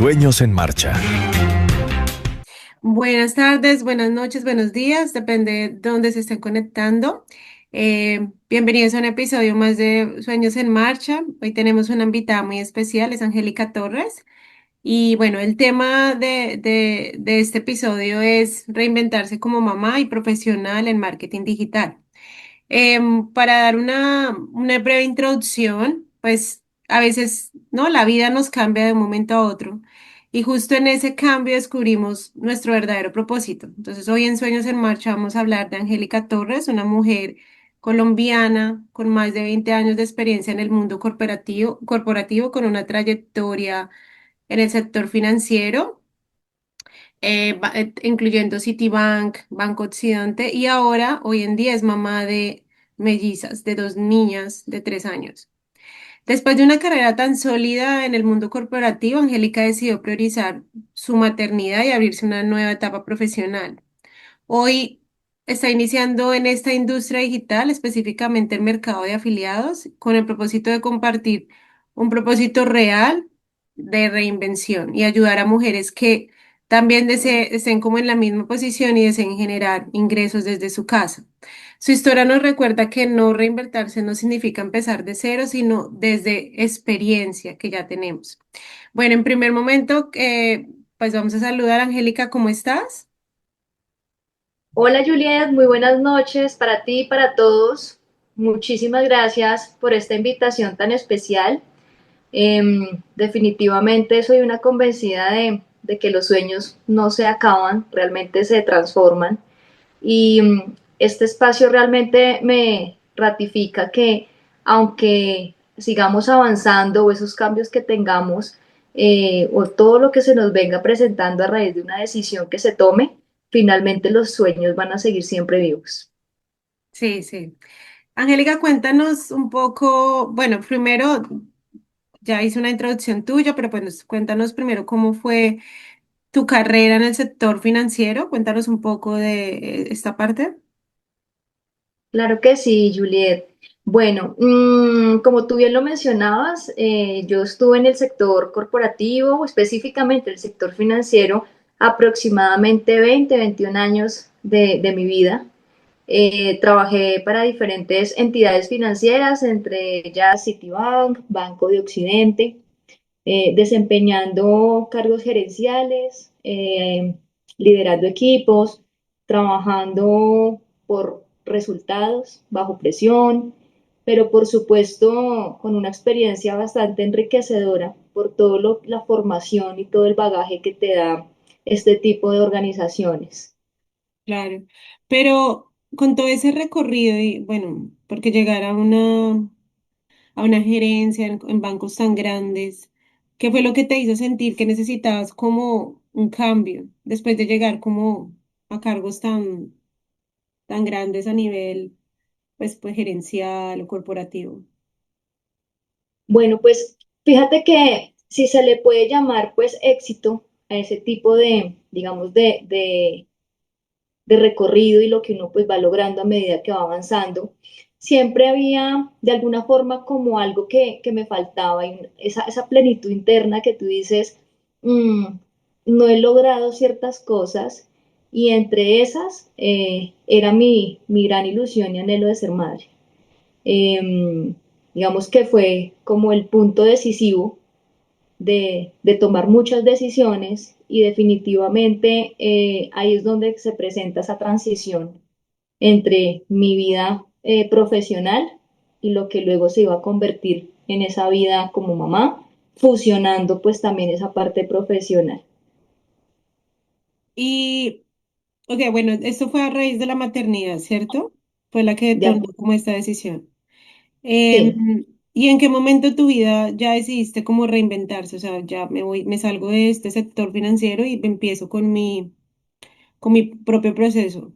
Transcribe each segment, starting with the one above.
Sueños en Marcha. Buenas tardes, buenas noches, buenos días, depende de dónde se estén conectando. Bienvenidos a un episodio más de Sueños en Marcha. Hoy tenemos una invitada muy especial, es Angélica Torres. Y bueno, el tema de este episodio es reinventarse como mamá y profesional en marketing digital. Para dar una breve introducción, pues a veces, ¿no? La vida nos cambia de un momento a otro y justo en ese cambio descubrimos nuestro verdadero propósito. Entonces, hoy en Sueños en Marcha vamos a hablar de Angélica Torres, una mujer colombiana con más de 20 años de experiencia en el mundo corporativo con una trayectoria en el sector financiero, incluyendo Citibank, Banco Occidente, y ahora, hoy en día, es mamá de mellizas, de dos niñas de 3 años. Después de una carrera tan sólida en el mundo corporativo, Angélica decidió priorizar su maternidad y abrirse una nueva etapa profesional. Hoy está iniciando en esta industria digital, específicamente el mercado de afiliados, con el propósito de compartir un propósito real de reinvención y ayudar a mujeres que también estén como en la misma posición y deseen generar ingresos desde su casa. Su historia nos recuerda que no reinventarse no significa empezar de cero, sino desde experiencia que ya tenemos. Bueno, en primer momento, pues vamos a saludar a Angélica, ¿cómo estás? Hola Juliet, muy buenas noches para ti y para todos. Muchísimas gracias por esta invitación tan especial. Definitivamente soy una convencida de que los sueños no se acaban, realmente se transforman. Y este espacio realmente me ratifica que aunque sigamos avanzando o esos cambios que tengamos, o todo lo que se nos venga presentando a raíz de una decisión que se tome, finalmente los sueños van a seguir siempre vivos. Sí, sí. Angélica, cuéntanos un poco, bueno, primero ya hice una introducción tuya, pero pues cuéntanos primero cómo fue tu carrera en el sector financiero. Cuéntanos un poco de esta parte. Claro que sí, Juliet. Bueno, como tú bien lo mencionabas, yo estuve en el sector corporativo, específicamente el sector financiero, aproximadamente 20, 21 años de mi vida. Trabajé para diferentes entidades financieras, entre ellas Citibank, Banco de Occidente, desempeñando cargos gerenciales, liderando equipos, trabajando por resultados, bajo presión, pero por supuesto con una experiencia bastante enriquecedora por la formación y todo el bagaje que te da este tipo de organizaciones. Claro. Pero con todo ese recorrido y bueno, porque llegar a una gerencia en bancos tan grandes, ¿qué fue lo que te hizo sentir que necesitabas como un cambio después de llegar como a cargos tan grandes a nivel, pues gerencial o corporativo? Bueno, pues fíjate que si se le puede llamar pues éxito a ese tipo de, digamos, de recorrido y lo que uno pues va logrando a medida que va avanzando, siempre había de alguna forma como algo que me faltaba, y esa plenitud interna que tú dices, "Mm, no he logrado ciertas cosas", y entre esas era mi gran ilusión y anhelo de ser madre. Em, digamos que fue como el punto decisivo de tomar muchas decisiones y definitivamente ahí es donde se presenta esa transición entre mi vida profesional y lo que luego se iba a convertir en esa vida como mamá, fusionando pues también esa parte profesional. Y, ok, bueno, esto fue a raíz de la maternidad, ¿cierto? Fue la que De detonó acuerdo. como esta decisión. Sí. ¿Y en qué momento de tu vida ya decidiste como reinventarse? O sea, ya me salgo de este sector financiero y empiezo con mi propio proceso,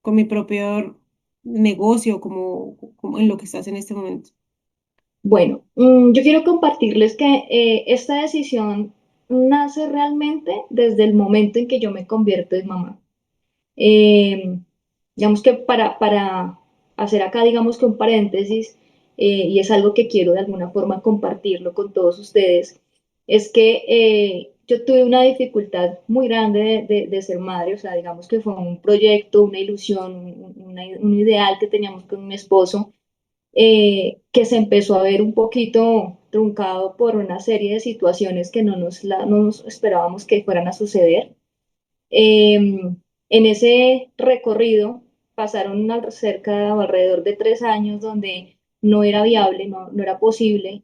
con mi propio negocio, como en lo que estás en este momento. Bueno, yo quiero compartirles que esta decisión nace realmente desde el momento en que yo me convierto en mamá. Eh, digamos que para hacer acá, digamos que un paréntesis, y es algo que quiero de alguna forma compartirlo con todos ustedes, es que yo tuve una dificultad muy grande de ser madre, o sea, digamos que fue un proyecto, una ilusión, un ideal que teníamos con mi esposo, que se empezó a ver un poquito truncado por una serie de situaciones que no nos esperábamos que fueran a suceder. En ese recorrido pasaron cerca o alrededor de 3 años donde no era viable, no era posible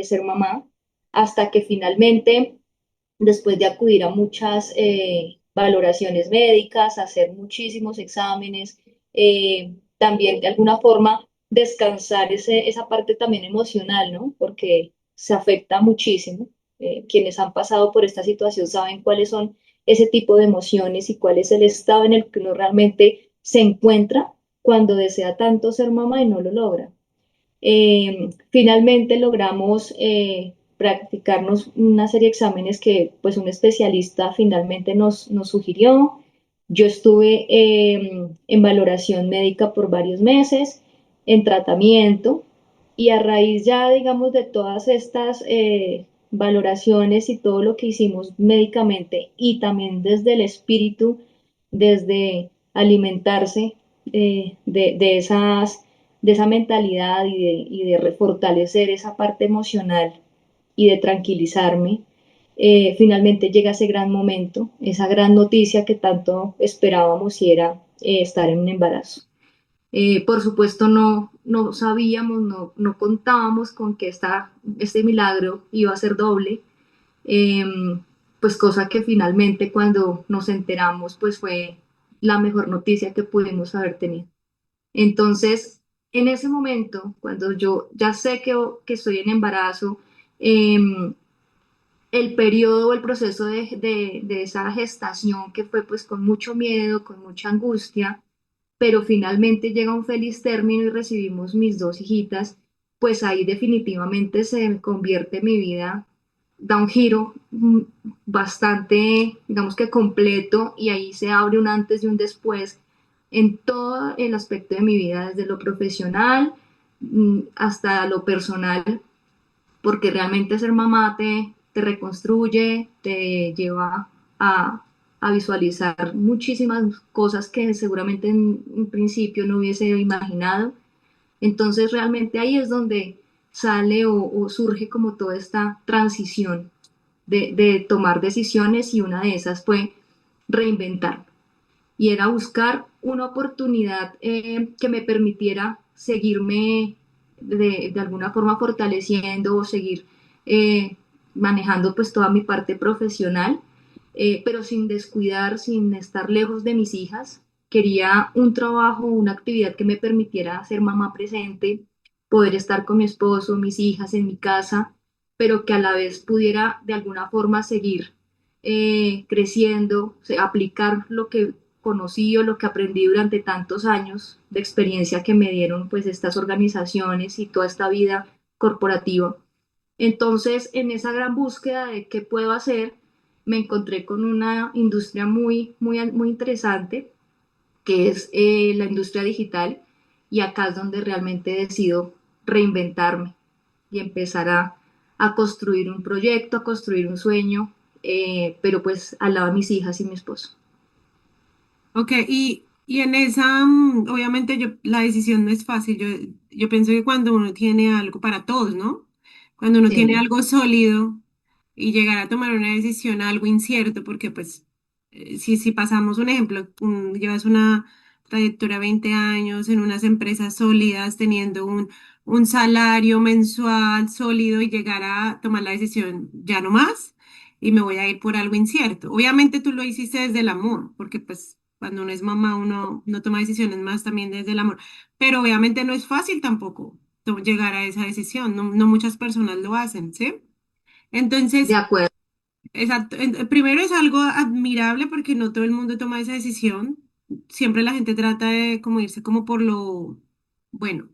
ser mamá, hasta que finalmente, después de acudir a muchas valoraciones médicas, hacer muchísimos exámenes, también de alguna forma descansar esa parte también emocional, ¿no? Porque se afecta muchísimo. Quienes han pasado por esta situación saben cuáles son ese tipo de emociones y cuál es el estado en el que uno realmente se encuentra cuando desea tanto ser mamá y no lo logra. Finalmente logramos practicarnos una serie de exámenes que pues un especialista finalmente nos sugirió. Yo estuve en valoración médica por varios meses, en tratamiento, y a raíz ya, digamos, de todas estas valoraciones y todo lo que hicimos médicamente y también desde el espíritu, desde alimentarse de esa mentalidad y de refortalecer esa parte emocional y de tranquilizarme, finalmente llega ese gran momento, esa gran noticia que tanto esperábamos y era estar en un embarazo. Por supuesto no sabíamos, no contábamos con que este milagro iba a ser doble, eh, pues cosa que finalmente cuando nos enteramos pues fue la mejor noticia que pudimos haber tenido. Entonces, en ese momento, cuando yo ya sé que estoy en embarazo, el periodo, el proceso de esa gestación que fue pues con mucho miedo, con mucha angustia, pero finalmente llega un feliz término y recibimos mis dos hijitas, pues ahí definitivamente se convierte mi vida, da un giro bastante, digamos que completo, y ahí se abre un antes y un después en todo el aspecto de mi vida, desde lo profesional hasta lo personal, porque realmente ser mamá te reconstruye, te lleva a visualizar muchísimas cosas que seguramente en un principio no hubiese imaginado. Entonces realmente ahí es donde sale o surge como toda esta transición de tomar decisiones, y una de esas fue reinventar, y era buscar una oportunidad que me permitiera seguirme de alguna forma fortaleciendo o seguir eh, manejando pues toda mi parte profesional, pero sin descuidar, sin estar lejos de mis hijas. Quería un trabajo, una actividad que me permitiera ser mamá presente, poder estar con mi esposo, mis hijas en mi casa, pero que a la vez pudiera de alguna forma seguir creciendo, aplicar lo que conocí o lo que aprendí durante tantos años de experiencia que me dieron pues estas organizaciones y toda esta vida corporativa. Entonces, en esa gran búsqueda de qué puedo hacer, me encontré con una industria muy interesante, que es la industria digital, y acá es donde realmente decido reinventarme y empezar a construir un proyecto, a construir un sueño, pero pues al lado de mis hijas y mi esposo. Ok, y en esa, obviamente la decisión no es fácil. Yo pienso que cuando uno tiene algo para todos, ¿no? Cuando uno tiene Sí, algo sólido y llegar a tomar una decisión, algo incierto, porque pues si pasamos un ejemplo, llevas una trayectoria 20 años en unas empresas sólidas, teniendo un salario mensual sólido y llegar a tomar la decisión, ya no más, y me voy a ir por algo incierto. Obviamente tú lo hiciste desde el amor, porque pues cuando uno es mamá, uno no toma decisiones más también desde el amor. Pero obviamente no es fácil tampoco llegar a esa decisión. No, no muchas personas lo hacen, ¿sí? de Entonces, acuerdo, exacto. Primero es algo admirable porque no todo el mundo toma esa decisión. Siempre la gente trata de como irse como por lo, bueno,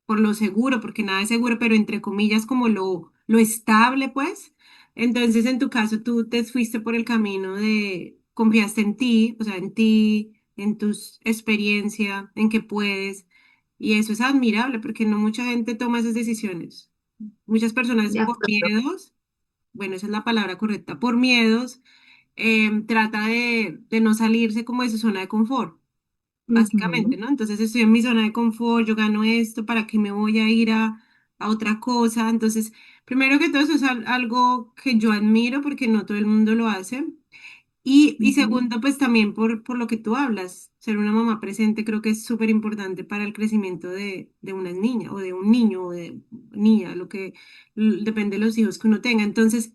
por lo seguro, porque nada es seguro, pero entre comillas como lo estable, pues. Entonces, en tu caso, tú te fuiste por el camino de confiaste en ti, o sea, en ti, en tu experiencia, en que puedes. Y eso es admirable porque no mucha gente toma esas decisiones. Muchas personas de por acuerdo. miedos. bueno, esa es la palabra correcta, por miedos, trata de no salirse como de su zona de confort, básicamente, Ujú. ¿no? Entonces estoy en mi zona de confort, yo gano esto, ¿para qué me voy a ir a otra cosa? Entonces, primero que todo, eso es algo que yo admiro porque no todo el mundo lo hace. Y Ujú. segundo, pues también por lo que tú hablas, ser una mamá presente creo que es súper importante para el crecimiento de una niña o de un niño o de niña, lo que depende de los hijos que uno tenga. Entonces,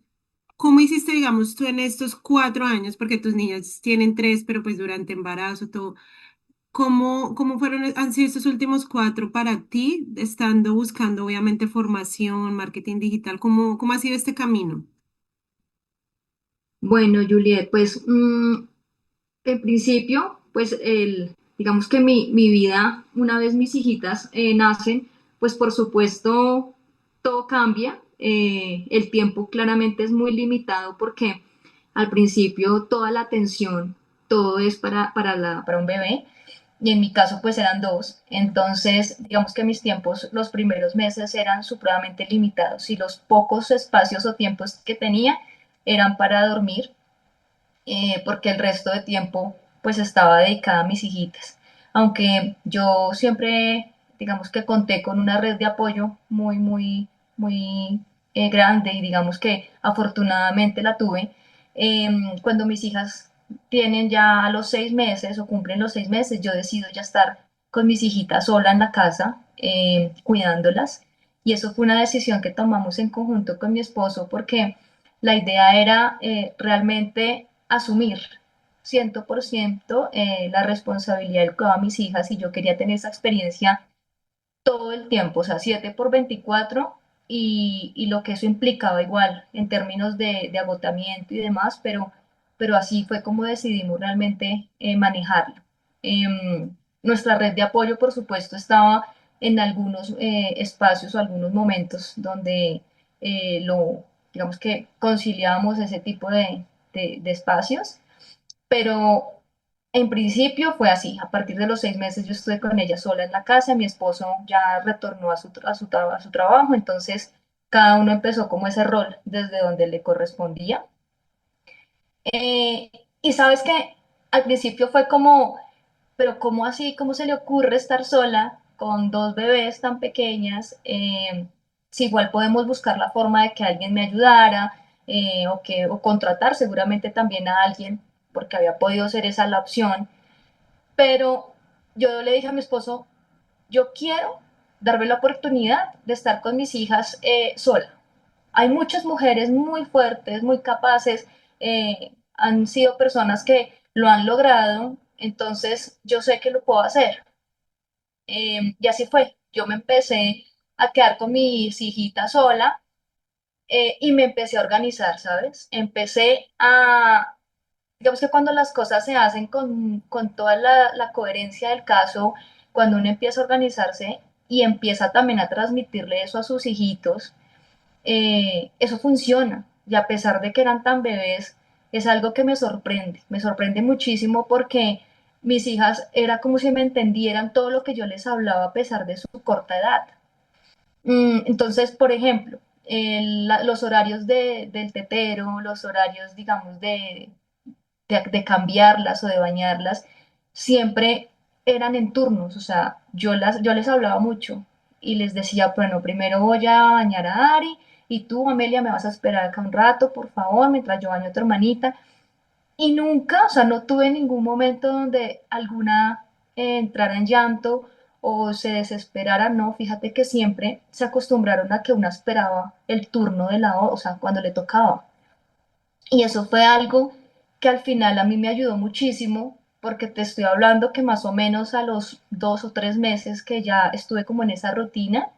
¿cómo hiciste, digamos, tú en estos 4 años, porque tus niñas tienen 3, pero pues durante embarazo, todo, cómo fueron, han sido estos últimos 4 para ti, estando buscando obviamente formación, marketing digital, cómo ha sido este camino? Bueno, Juliet, pues en principio, pues digamos que mi vida, una vez mis hijitas nacen, pues por supuesto todo cambia. El tiempo claramente es muy limitado porque al principio toda la atención, todo es para un bebé. Y en mi caso pues eran dos. Entonces, digamos que mis tiempos los primeros meses eran supremamente limitados y los pocos espacios o tiempos que tenía eran para dormir, porque el resto de tiempo pues estaba dedicada a mis hijitas. Aunque yo siempre, digamos que conté con una red de apoyo muy grande y digamos que afortunadamente la tuve, cuando mis hijas tienen ya los 6 meses o cumplen los 6 meses, yo decido ya estar con mis hijitas sola en la casa, cuidándolas. Y eso fue una decisión que tomamos en conjunto con mi esposo porque la idea era realmente asumir 100% la responsabilidad del cuidado a mis hijas y yo quería tener esa experiencia todo el tiempo, o sea, 7 por 24 y lo que eso implicaba igual en términos de agotamiento y demás, pero así fue como decidimos realmente manejarlo. Nuestra red de apoyo, por supuesto, estaba en algunos espacios o algunos momentos donde digamos que conciliábamos ese tipo de espacios, pero en principio fue así. A partir de los 6 meses yo estuve con ella sola en la casa, mi esposo ya retornó a su trabajo, entonces cada uno empezó como ese rol desde donde le correspondía. Eh, y sabes que al principio fue como, pero ¿cómo así? ¿Cómo se le ocurre estar sola con dos bebés tan pequeñas? Si igual podemos buscar la forma de que alguien me ayudara, o contratar seguramente también a alguien, porque había podido ser esa la opción. Pero yo le dije a mi esposo, yo quiero darme la oportunidad de estar con mis hijas sola. Hay muchas mujeres muy fuertes, muy capaces, han sido personas que lo han logrado, entonces yo sé que lo puedo hacer. Y así fue, yo me empecé a quedar con mis hijitas sola, y me empecé a organizar, ¿sabes? Empecé a, digamos que cuando las cosas se hacen con toda la coherencia del caso, cuando uno empieza a organizarse y empieza también a transmitirle eso a sus hijitos, eso funciona. Y a pesar de que eran tan bebés, es algo que me sorprende muchísimo porque mis hijas era como si me entendieran todo lo que yo les hablaba a pesar de su corta edad. Entonces, por ejemplo, los horarios del tetero, los horarios, digamos, de cambiarlas o de bañarlas, siempre eran en turnos, o sea, yo les hablaba mucho y les decía, bueno, primero voy a bañar a Ari y tú, Amelia, me vas a esperar acá un rato, por favor, mientras yo baño a tu hermanita. Y nunca, o sea, no tuve ningún momento donde alguna entrara en llanto o se desesperara, no, fíjate que siempre se acostumbraron a que una esperaba el turno de o sea, cuando le tocaba. Y eso fue algo que al final a mí me ayudó muchísimo, porque te estoy hablando que más o menos a los 2 o 3 meses que ya estuve como en esa rutina,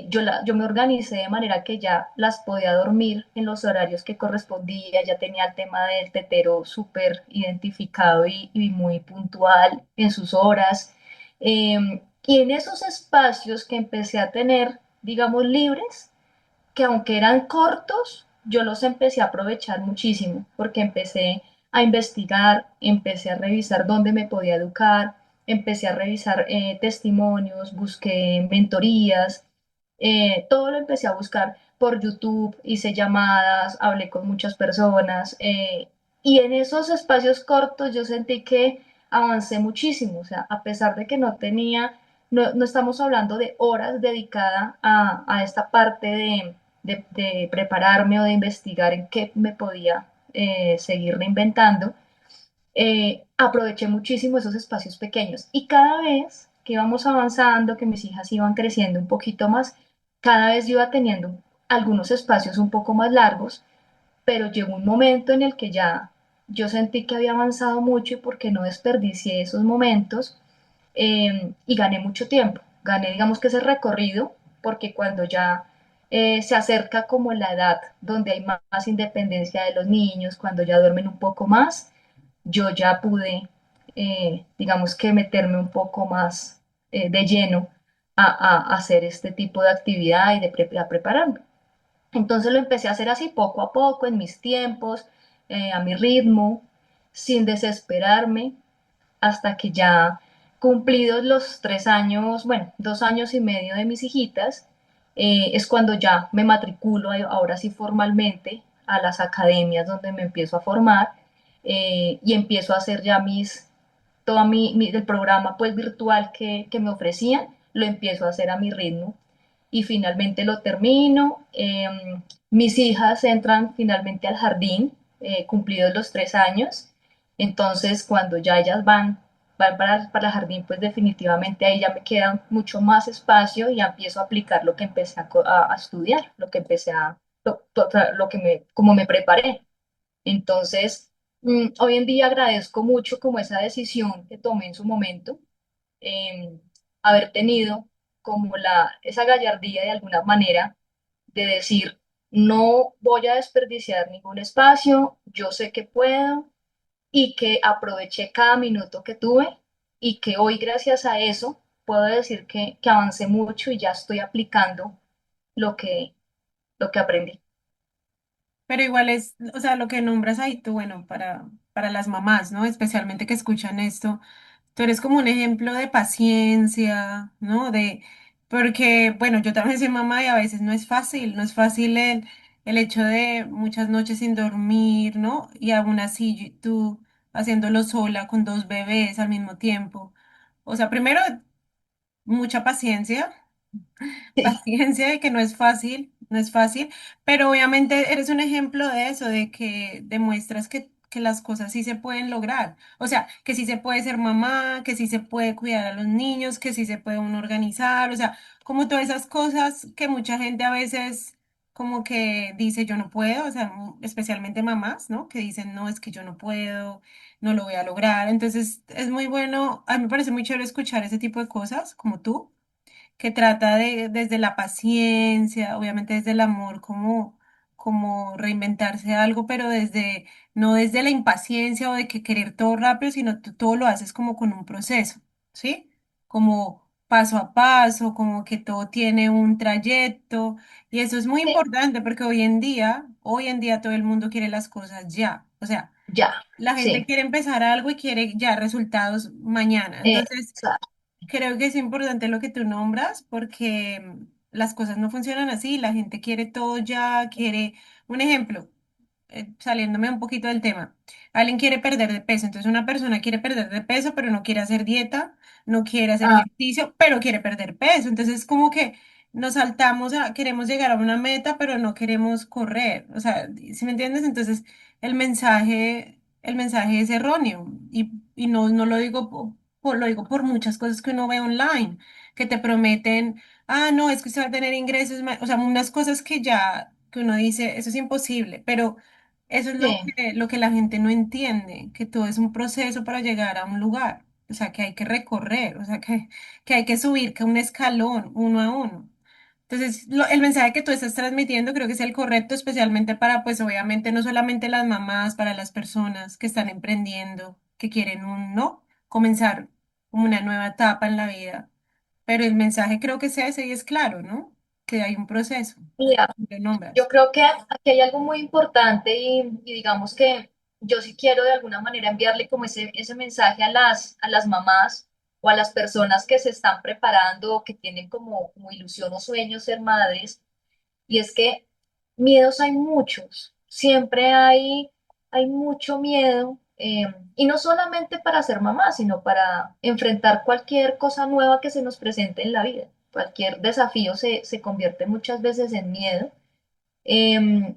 yo me organicé de manera que ya las podía dormir en los horarios que correspondía, ya tenía el tema del tetero súper identificado y muy puntual en sus horas. Y en esos espacios que empecé a tener, digamos, libres, que aunque eran cortos, yo los empecé a aprovechar muchísimo porque empecé a investigar, empecé a revisar dónde me podía educar, empecé a revisar testimonios, busqué mentorías Todo lo empecé a buscar por YouTube, hice llamadas, hablé con muchas personas y en esos espacios cortos yo sentí que avancé muchísimo, o sea, a pesar de que no tenía, no estamos hablando de horas dedicadas a esta parte de prepararme o de investigar en qué me podía seguir reinventando, aproveché muchísimo esos espacios pequeños y cada vez que íbamos avanzando, que mis hijas iban creciendo un poquito más, cada vez yo iba teniendo algunos espacios un poco más largos, pero llegó un momento en el que ya yo sentí que había avanzado mucho y porque no desperdicié esos momentos y gané mucho tiempo. Gané, digamos que ese recorrido, porque cuando ya se acerca como la edad donde hay más independencia de los niños, cuando ya duermen un poco más, yo ya pude, digamos que meterme un poco más de lleno a hacer este tipo de actividad y a prepararme. Entonces lo empecé a hacer así poco a poco, en mis tiempos, a mi ritmo, sin desesperarme, hasta que ya cumplidos los 3 años, bueno, 2 años y medio de mis hijitas, es cuando ya me matriculo ahora sí formalmente a las academias donde me empiezo a formar y empiezo a hacer ya el programa pues virtual que me ofrecían, lo empiezo a hacer a mi ritmo y finalmente lo termino. Mis hijas entran finalmente al jardín, cumplidos los 3 años, entonces cuando ya ellas van para el jardín, pues definitivamente ahí ya me queda mucho más espacio y ya empiezo a aplicar lo que empecé a estudiar, lo que empecé lo que como me preparé. Entonces, hoy en día agradezco mucho como esa decisión que tomé en su momento, eh, haber tenido como esa gallardía de alguna manera de decir, no voy a desperdiciar ningún espacio, yo sé que puedo y que aproveché cada minuto que tuve y que hoy gracias a eso puedo decir que avancé mucho y ya estoy aplicando lo que, lo que aprendí. Pero igual es, o sea, lo que nombras ahí tú, bueno, para las mamás, ¿no? Especialmente que escuchan esto, tú eres como un ejemplo de paciencia, ¿no? Porque, bueno, yo también soy mamá y a veces no es fácil el hecho de muchas noches sin dormir, ¿no? Y aún así tú haciéndolo sola con dos bebés al mismo tiempo. O sea, primero, mucha paciencia. Paciencia de que no es fácil, no es fácil, pero obviamente eres un ejemplo de eso, de que demuestras que las cosas sí se pueden lograr. O sea, que sí se puede ser mamá, que sí se puede cuidar a los niños, que sí se puede uno organizar, o sea, como todas esas cosas que mucha gente a veces como que dice yo no puedo, o sea, especialmente mamás, ¿no? Que dicen no, es que yo no puedo, no lo voy a lograr. Entonces, es muy bueno, a mí me parece muy chévere escuchar ese tipo de cosas como tú que trata de, desde la paciencia, obviamente desde el amor, como reinventarse algo, pero desde, no desde la impaciencia o de que querer todo rápido, sino tú todo lo haces como con un proceso, ¿sí? Como paso a paso, como que todo tiene un trayecto, y eso es muy Sí, importante porque hoy en día todo el mundo quiere las cosas ya, o sea, ya, la gente sí. quiere empezar algo y quiere ya resultados mañana, entonces Exacto. creo que es importante lo que tú nombras porque las cosas no funcionan así, la gente quiere todo ya, quiere, un ejemplo, saliéndome un poquito del tema, alguien quiere perder de peso, entonces una persona quiere perder de peso, pero no quiere hacer dieta, no quiere hacer Ah, ejercicio, pero quiere perder peso, entonces como que nos saltamos queremos llegar a una meta, pero no queremos correr, o sea, ¿sí me entiendes? Entonces el mensaje es erróneo y no, no lo digo lo digo por muchas cosas que uno ve online, que te prometen, ah, no, es que usted va a tener ingresos, o sea, unas cosas que ya, que uno dice, eso es imposible, pero eso es sí, lo que la gente no entiende, que todo es un proceso para llegar a un lugar, o sea, que hay que recorrer, o sea, que hay que subir, que un escalón, uno a uno. Entonces, el mensaje que tú estás transmitiendo creo que es el correcto, especialmente para, pues obviamente, no solamente las mamás, para las personas que están emprendiendo, que quieren ¿no? Comenzar como una nueva etapa en la vida. Pero el mensaje creo que es ese y es claro, ¿no? Que hay un proceso, mira, lo yo nombras. creo que aquí hay algo muy importante y digamos que yo sí quiero de alguna manera enviarle como ese mensaje a las mamás o a las personas que se están preparando o que tienen como ilusión o sueño ser madres, y es que miedos hay muchos, siempre hay mucho miedo, y no solamente para ser mamá, sino para enfrentar cualquier cosa nueva que se nos presente en la vida. Cualquier desafío se convierte muchas veces en miedo. em,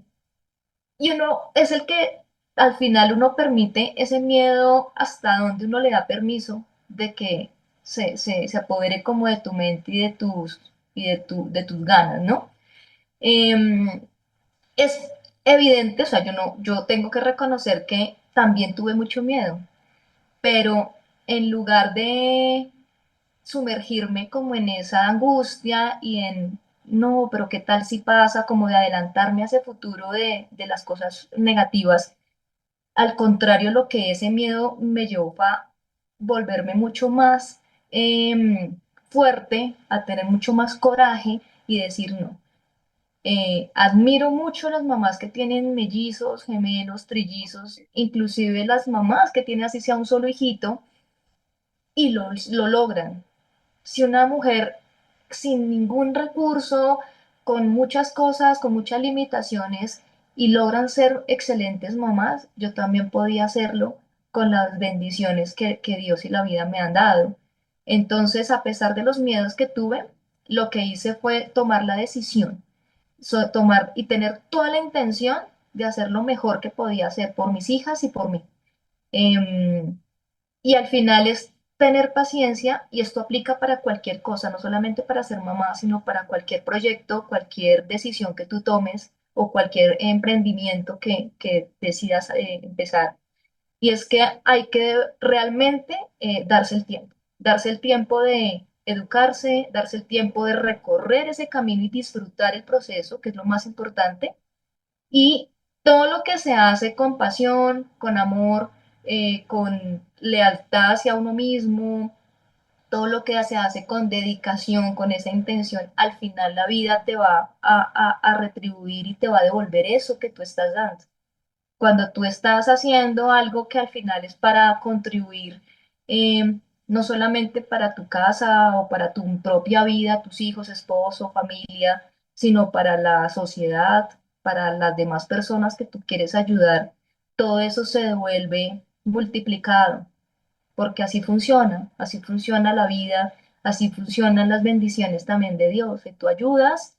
y uno es el que al final uno permite ese miedo hasta donde uno le da permiso de que se apodere como de tu mente y de tus ganas, ¿no? Em, es evidente, o sea, yo tengo que reconocer que también tuve mucho miedo, pero en lugar de sumergirme como en esa angustia y en, no, pero qué tal si pasa, como de adelantarme a ese futuro de las cosas negativas, al contrario, lo que ese miedo me llevó a volverme mucho más fuerte, a tener mucho más coraje y decir no. Admiro mucho las mamás que tienen mellizos, gemelos, trillizos, inclusive las mamás que tienen así sea un solo hijito y lo logran. Si una mujer sin ningún recurso, con muchas cosas, con muchas limitaciones y logran ser excelentes mamás, yo también podía hacerlo con las bendiciones que Dios y la vida me han dado. Entonces, a pesar de los miedos que tuve, lo que hice fue tomar la decisión, tomar y tener toda la intención de hacer lo mejor que podía hacer por mis hijas y por mí. Em, y al final es tener paciencia y esto aplica para cualquier cosa, no solamente para ser mamá, sino para cualquier proyecto, cualquier decisión que tú tomes o cualquier emprendimiento que decidas empezar. Y es que hay que realmente darse el tiempo de educarse, darse el tiempo de recorrer ese camino y disfrutar el proceso, que es lo más importante, y todo lo que se hace con pasión, con amor, con lealtad hacia uno mismo, todo lo que se hace con dedicación, con esa intención, al final la vida te va a retribuir y te va a devolver eso que tú estás dando. Cuando tú estás haciendo algo que al final es para contribuir, no solamente para tu casa o para tu propia vida, tus hijos, esposo, familia, sino para la sociedad, para las demás personas que tú quieres ayudar, todo eso se devuelve multiplicado, porque así funciona la vida, así funcionan las bendiciones también de Dios. Si tú ayudas,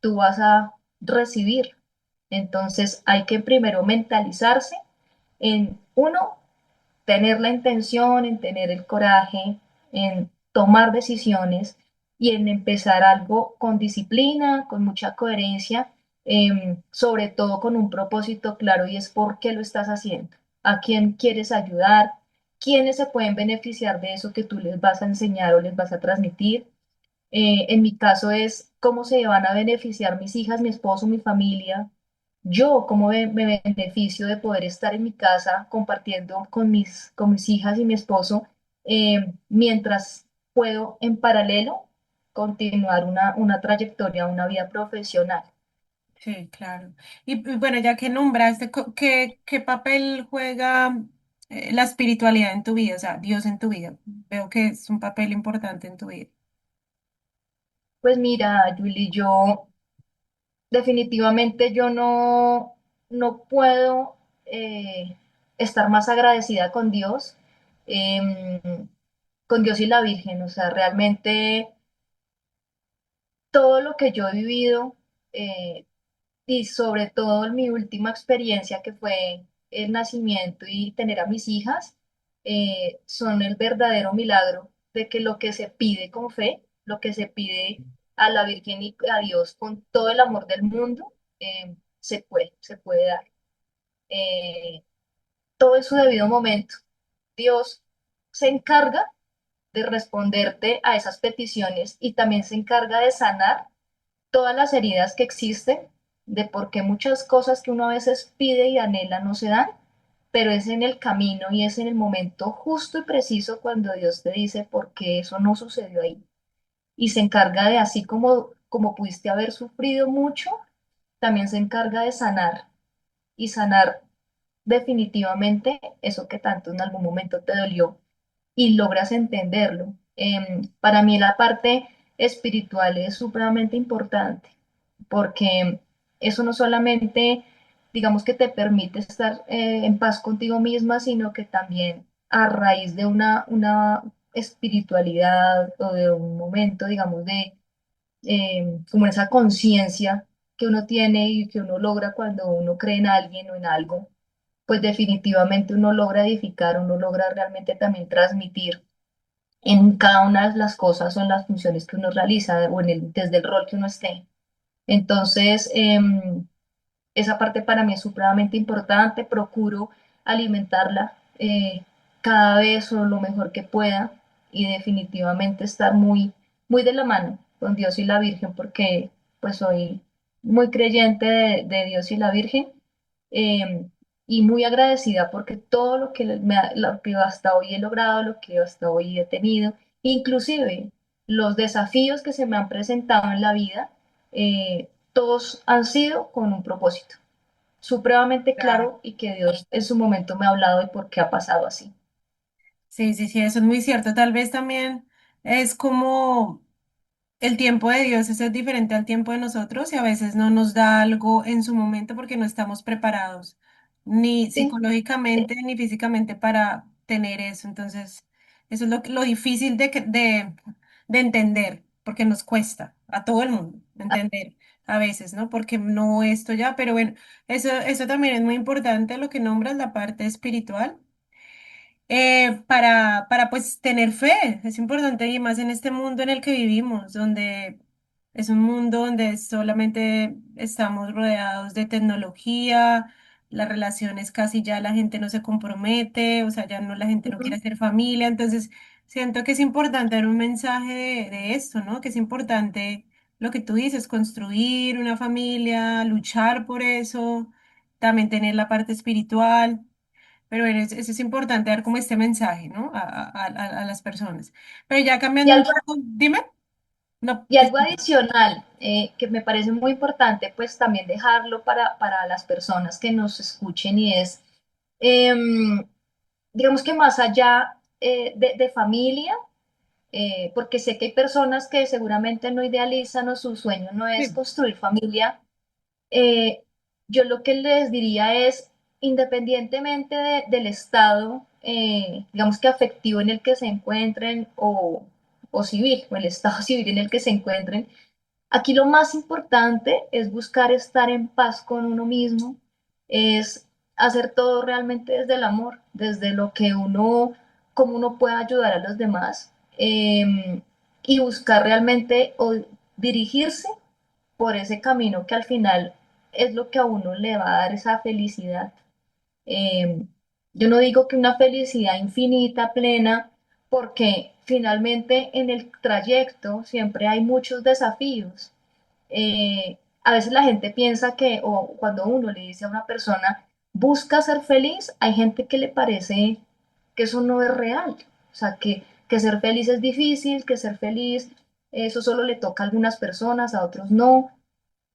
tú vas a recibir. Entonces hay que primero mentalizarse en uno, tener la intención, en tener el coraje, en tomar decisiones y en empezar algo con disciplina, con mucha coherencia, sobre todo con un propósito claro y es por qué lo estás haciendo, a quién quieres ayudar, quiénes se pueden beneficiar de eso que tú les vas a enseñar o les vas a transmitir. En mi caso es cómo se van a beneficiar mis hijas, mi esposo, mi familia, yo cómo me beneficio de poder estar en mi casa compartiendo con mis hijas y mi esposo, mientras puedo en paralelo continuar una trayectoria, una vida profesional. Sí, claro. Y bueno, ya que nombraste, ¿qué papel juega la espiritualidad en tu vida? O sea, Dios en tu vida. Veo que es un papel importante en tu vida. Pues mira, Julie, yo definitivamente yo no puedo estar más agradecida em, con Dios y la Virgen. O sea, realmente todo lo que yo he vivido eh, y sobre todo en mi última experiencia que fue el nacimiento y tener a mis hijas, son el verdadero milagro de que lo que se pide con fe, lo que se pide a la Virgen y a Dios con todo el amor del mundo, se puede dar. Eh, Todo en su debido momento. Dios se encarga de responderte a esas peticiones y también se encarga de sanar todas las heridas que existen, de por qué muchas cosas que uno a veces pide y anhela no se dan, pero es en el camino y es en el momento justo y preciso cuando Dios te dice por qué eso no sucedió ahí. Y se encarga de, así como pudiste haber sufrido mucho, también se encarga de sanar y sanar definitivamente eso que tanto en algún momento te dolió y logras entenderlo. Para mí la parte espiritual es supremamente importante porque eso no solamente, digamos que te permite estar en paz contigo misma, sino que también a raíz de una espiritualidad o de un momento, digamos, de como esa conciencia que uno tiene y que uno logra cuando uno cree en alguien o en algo, pues definitivamente uno logra edificar, uno logra realmente también transmitir en cada una de las cosas o en las funciones que uno realiza o desde el rol que uno esté. Entonces, esa parte para mí es supremamente importante, procuro alimentarla cada vez o lo mejor que pueda y definitivamente estar muy de la mano con Dios y la Virgen porque pues soy muy creyente de Dios y la Virgen eh, y muy agradecida porque todo lo que hasta hoy he logrado, lo que hasta hoy he tenido, inclusive los desafíos que se me han presentado en la vida, todos han sido con un propósito supremamente Claro. claro y que Dios en su momento me ha hablado de por qué ha pasado así. Sí, sí, sí, eso es muy cierto. Tal vez también es como el tiempo de Dios es diferente al tiempo de nosotros y a veces no nos da algo en su momento porque no estamos preparados, ni Sí, psicológicamente ni físicamente para tener eso. Entonces, eso es lo difícil de entender, porque nos cuesta a todo el mundo entender a veces, ¿no? Porque no esto ya, pero bueno, eso también es muy importante lo que nombras, la parte espiritual para pues tener fe. Es importante y más en este mundo en el que vivimos, donde es un mundo donde solamente estamos rodeados de tecnología, las relaciones casi ya la gente no se compromete, o sea, ya no la gente no quiere hacer familia, entonces siento que es importante dar un mensaje de esto, ¿no? Que es importante lo que tú dices, construir una familia, luchar por eso, también tener la parte espiritual. Pero bueno, eso es importante dar como este mensaje, ¿no? A las personas. Pero ya y cambiando un algo, poco, dime. No, y algo adicional que me parece muy importante, pues también dejarlo para las personas que nos escuchen y es, em, digamos que más allá de familia, porque sé que hay personas que seguramente no idealizan o su sueño no es sí, construir familia, eh, yo lo que les diría es, independientemente del estado, digamos que afectivo en el que se encuentren o civil, o el estado civil en el que se encuentren, aquí lo más importante es buscar estar en paz con uno mismo, es hacer todo realmente desde el amor, desde lo que uno, cómo uno puede ayudar a los demás y buscar realmente o dirigirse por ese camino que al final es lo que a uno le va a dar esa felicidad. Eh, yo no digo que una felicidad infinita, plena, porque finalmente en el trayecto siempre hay muchos desafíos. A veces la gente piensa que, o cuando uno le dice a una persona, busca ser feliz, hay gente que le parece que eso no es real. O sea, que ser feliz es difícil, que ser feliz, eso solo le toca a algunas personas, a otros no.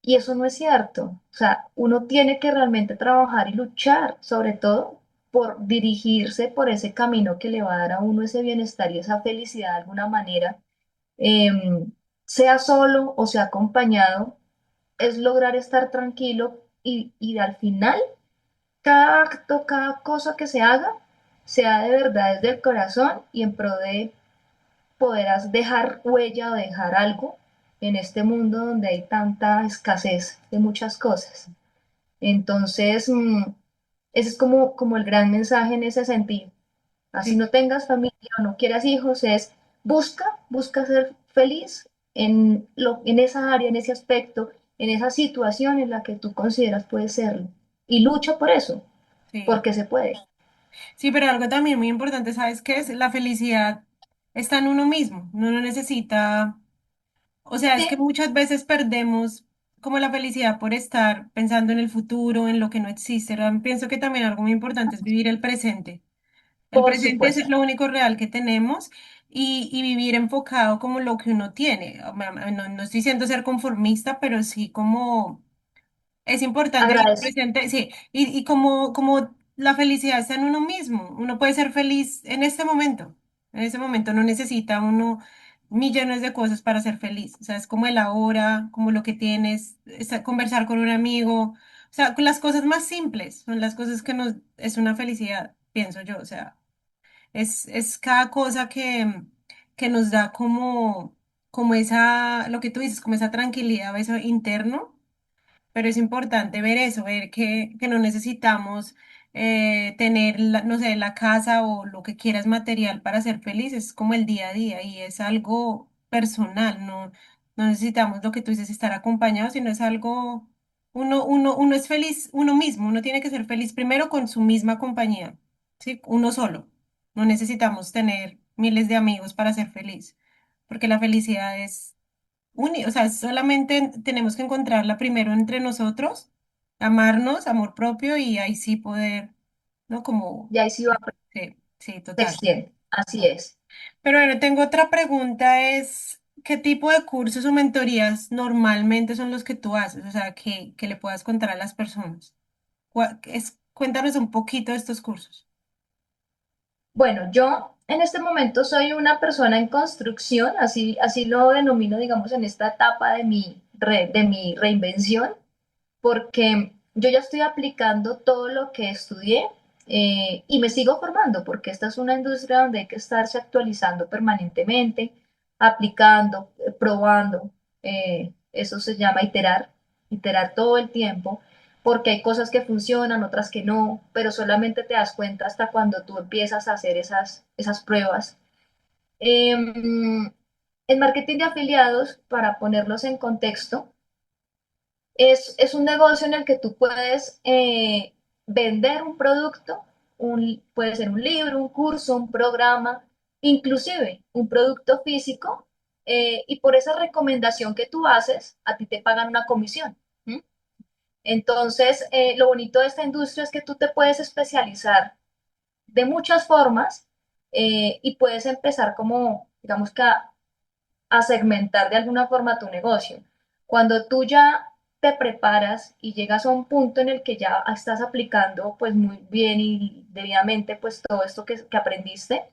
Y eso no es cierto. O sea, uno tiene que realmente trabajar y luchar, sobre todo por dirigirse por ese camino que le va a dar a uno ese bienestar y esa felicidad de alguna manera, em, sea solo o sea acompañado, es lograr estar tranquilo y al final cada acto, cada cosa que se haga, sea de verdad desde el corazón y en pro de poder dejar huella o dejar algo en este mundo donde hay tanta escasez de muchas cosas. Entonces, ese es como el gran mensaje en ese sentido. Así sí, no tengas familia o no quieras hijos, es busca ser feliz en esa área, en ese aspecto, en esa situación en la que tú consideras puede serlo. Y lucha por eso, sí. porque se puede. Sí, pero algo también muy importante, ¿sabes qué es? La felicidad está en uno mismo. Uno no necesita, o sea, es que Sí, muchas veces perdemos como la felicidad por estar pensando en el futuro, en lo que no existe. Pienso que también algo muy importante es vivir el presente. El por presente es supuesto. lo único real que tenemos y vivir enfocado como lo que uno tiene. No, no estoy diciendo ser conformista, pero sí como es importante vivir Agradezco. presente, sí, y como la felicidad está en uno mismo. Uno puede ser feliz en este momento. En ese momento no necesita uno millones de cosas para ser feliz. O sea, es como el ahora, como lo que tienes, conversar con un amigo. O sea, con las cosas más simples son las cosas que nos es una felicidad, pienso yo. O sea, es cada cosa que nos da como esa, lo que tú dices, como esa tranquilidad, eso interno, pero es importante ver eso, ver que no necesitamos tener, no sé, la casa o lo que quieras material para ser feliz, es como el día a día y es algo personal, no necesitamos lo que tú dices, estar acompañado, sino es algo, uno es feliz uno mismo, uno tiene que ser feliz primero con su misma compañía, ¿sí? Uno solo, no necesitamos tener miles de amigos para ser feliz, porque la felicidad es o sea, solamente tenemos que encontrarla primero entre nosotros, amarnos, amor propio y ahí sí poder, ¿no? Como, Y ahí sí va, sí, sí, se total. extiende. Así es. Pero bueno, tengo otra pregunta, es, ¿qué tipo de cursos o mentorías normalmente son los que tú haces? O sea, que le puedas contar a las personas. Cuéntanos un poquito de estos cursos. Bueno, yo en este momento soy una persona en construcción, así lo denomino, digamos, en esta etapa de mi reinvención, porque yo ya estoy aplicando todo lo que estudié y me sigo formando, porque esta es una industria donde hay que estarse actualizando permanentemente, aplicando, probando. Eso se llama iterar, iterar todo el tiempo, porque hay cosas que funcionan, otras que no, pero solamente te das cuenta hasta cuando tú empiezas a hacer esas pruebas. En marketing de afiliados, para ponerlos en contexto, es un negocio en el que tú puedes vender un producto, puede ser un libro, un curso, un programa, inclusive un producto físico, y por esa recomendación que tú haces, a ti te pagan una comisión. ¿M? Entonces, lo bonito de esta industria es que tú te puedes especializar de muchas formas y puedes empezar como, digamos que a segmentar de alguna forma tu negocio. Cuando tú ya te preparas y llegas a un punto en el que ya estás aplicando pues muy bien y debidamente pues todo esto que aprendiste,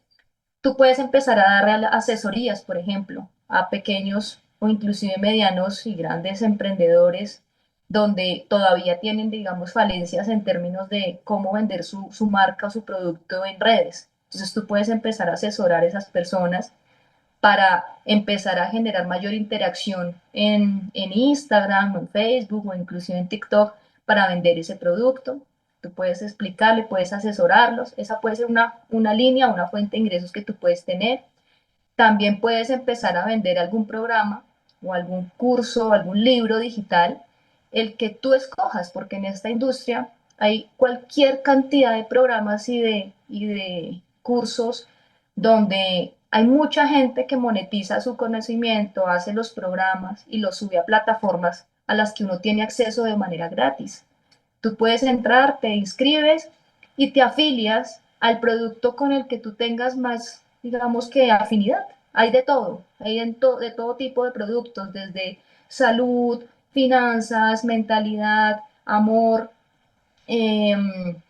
tú puedes empezar a dar asesorías, por ejemplo, a pequeños o inclusive medianos y grandes emprendedores donde todavía tienen, digamos, falencias en términos de cómo vender su marca o su producto en redes. Entonces tú puedes empezar a asesorar a esas personas para empezar a generar mayor interacción en Instagram o en Facebook o inclusive en TikTok para vender ese producto. Tú puedes explicarle, puedes asesorarlos. Esa puede ser una línea, una fuente de ingresos que tú puedes tener. También puedes empezar a vender algún programa o algún curso o algún libro digital, el que tú escojas, porque en esta industria hay cualquier cantidad de programas y de cursos donde hay mucha gente que monetiza su conocimiento, hace los programas y los sube a plataformas a las que uno tiene acceso de manera gratis. Tú puedes entrar, te inscribes y te afilias al producto con el que tú tengas más, digamos que afinidad. Hay de todo, de todo tipo de productos, desde salud, finanzas, mentalidad, amor,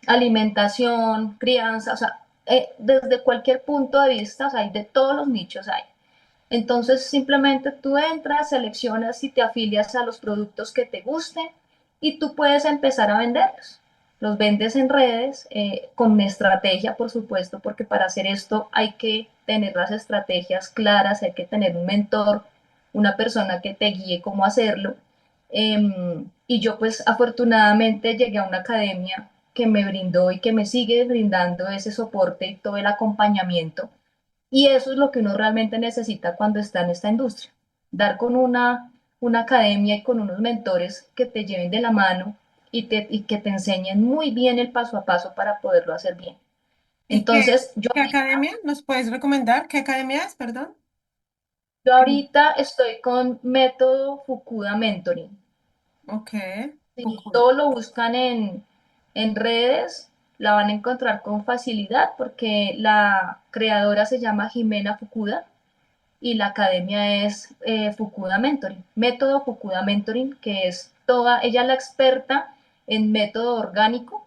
alimentación, crianza, o sea, desde cualquier punto de vista, o sea, hay de todos los nichos hay. Entonces simplemente tú entras, seleccionas y te afilias a los productos que te gusten y tú puedes empezar a venderlos. Los vendes en redes con estrategia, por supuesto, porque para hacer esto hay que tener las estrategias claras, hay que tener un mentor, una persona que te guíe cómo hacerlo. Y yo pues afortunadamente llegué a una academia que me brindó y que me sigue brindando ese soporte y todo el acompañamiento y eso es lo que uno realmente necesita cuando está en esta industria. Dar con una academia y con unos mentores que te lleven de la mano y que te enseñen muy bien el paso a paso para poderlo hacer bien. ¿Y qué, Entonces, yo qué academia nos puedes recomendar? ¿Qué academia es, perdón? yo Que no- ahorita estoy con método Fukuda Mentoring. Ok, Si Fukuda. todo lo buscan en redes, la van a encontrar con facilidad porque la creadora se llama Jimena Fukuda y la academia es Fukuda Mentoring, método Fukuda Mentoring, que es ella la experta en método orgánico,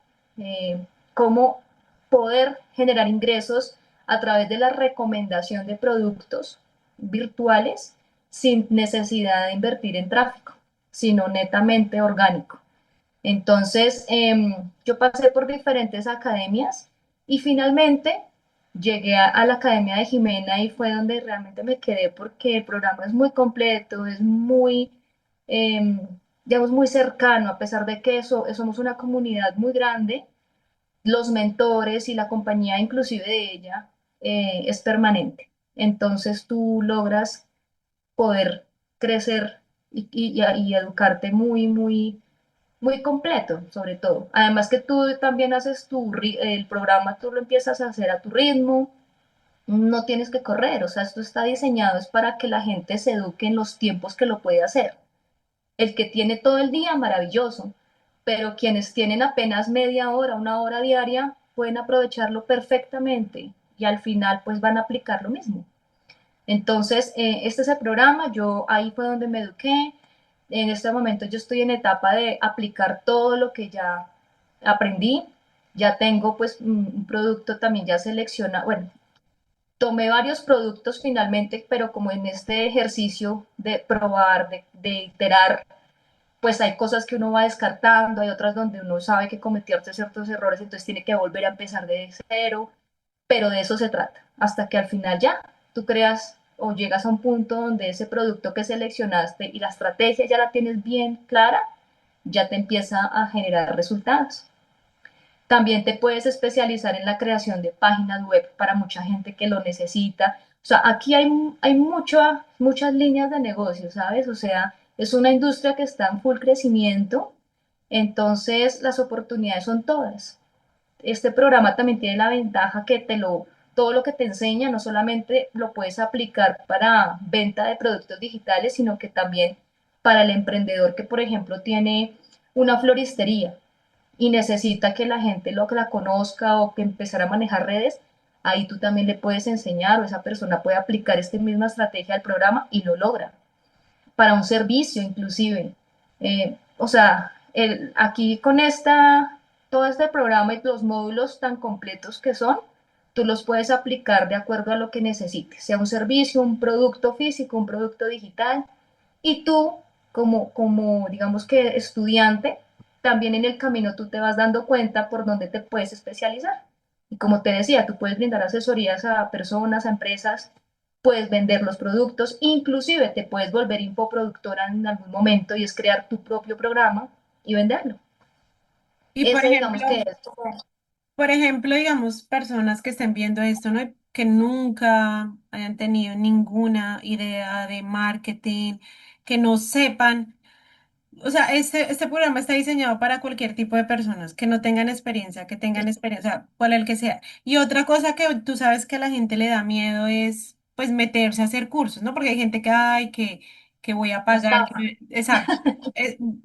cómo poder generar ingresos a través de la recomendación de productos virtuales sin necesidad de invertir en tráfico, sino netamente orgánico. Entonces, yo pasé por diferentes academias y finalmente llegué a la Academia de Jimena y fue donde realmente me quedé porque el programa es muy completo, es muy, eh, digamos, muy cercano, a pesar de que somos una comunidad muy grande, los mentores y la compañía inclusive de ella es permanente. Entonces tú logras poder crecer y educarte muy completo, sobre todo. Además que tú también haces el programa, tú lo empiezas a hacer a tu ritmo, no tienes que correr, o sea, esto está diseñado es para que la gente se eduque en los tiempos que lo puede hacer. El que tiene todo el día, maravilloso, pero quienes tienen apenas media hora, una hora diaria, pueden aprovecharlo perfectamente y al final pues van a aplicar lo mismo. Entonces, este es el programa, yo ahí fue donde me eduqué. En este momento yo estoy en etapa de aplicar todo lo que ya aprendí. Ya tengo pues un producto también ya seleccionado. Bueno, tomé varios productos finalmente, pero como en este ejercicio de probar, de iterar, pues hay cosas que uno va descartando, hay otras donde uno sabe que cometió ciertos errores, entonces tiene que volver a empezar de cero, pero de eso se trata, hasta que al final ya tú creas o llegas a un punto donde ese producto que seleccionaste y la estrategia ya la tienes bien clara, ya te empieza a generar resultados. También te puedes especializar en la creación de páginas web para mucha gente que lo necesita. O sea, aquí hay muchas líneas de negocio, ¿sabes? O sea, es una industria que está en full crecimiento, entonces las oportunidades son todas. Este programa también tiene la ventaja que todo lo que te enseña no solamente lo puedes aplicar para venta de productos digitales, sino que también para el emprendedor que, por ejemplo, tiene una floristería y necesita que la gente que la conozca o que empezar a manejar redes, ahí tú también le puedes enseñar o esa persona puede aplicar esta misma estrategia al programa y lo logra. Para un servicio inclusive. O sea, aquí con todo este programa y los módulos tan completos que son, tú los puedes aplicar de acuerdo a lo que necesites, sea un servicio, un producto físico, un producto digital, y tú, como digamos que estudiante, también en el camino tú te vas dando cuenta por dónde te puedes especializar. Y como te decía, tú puedes brindar asesorías a personas, a empresas, puedes vender los productos, inclusive te puedes volver infoproductora en algún momento y es crear tu propio programa y venderlo. Y Ese digamos que es como por ejemplo, digamos, personas que estén viendo esto, ¿no? Que nunca hayan tenido ninguna idea de marketing, que no sepan. O sea, este programa está diseñado para cualquier tipo de personas que no tengan experiencia, que tengan experiencia, o sea, cual el que sea. Y otra cosa que tú sabes que a la gente le da miedo es, pues, meterse a hacer cursos, ¿no? Porque hay gente que, ay, que voy a la pagar. estafa. Exacto.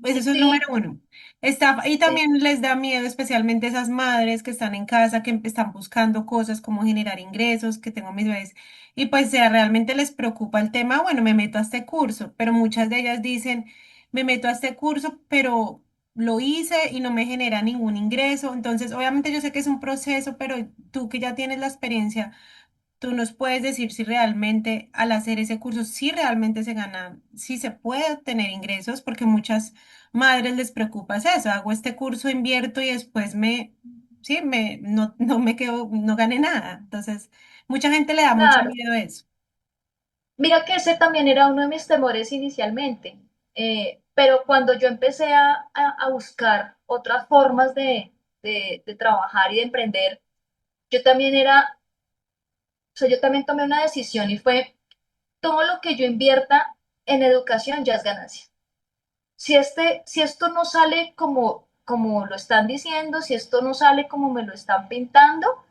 Pues eso es número Sí, uno. Y sí, también les da miedo, especialmente esas madres que están en casa, que están buscando cosas como generar ingresos, que tengo mis bebés. Y pues, realmente les preocupa el tema, bueno, me meto a este curso, pero muchas de ellas dicen me meto a este curso, pero lo hice y no me genera ningún ingreso. Entonces, obviamente yo sé que es un proceso, pero tú que ya tienes la experiencia, tú nos puedes decir si realmente al hacer ese curso, si realmente se gana, si se puede obtener ingresos, porque muchas madres les preocupa es eso, hago este curso, invierto y después sí, no me quedo, no gané nada. Entonces, mucha gente le da mucho claro. miedo a eso. Mira que ese también era uno de mis temores inicialmente, pero cuando yo empecé a buscar otras formas de trabajar y de emprender, yo también o sea, yo también tomé una decisión y fue todo lo que yo invierta en educación ya es ganancia. Si esto no sale como lo están diciendo, si esto no sale como me lo están pintando,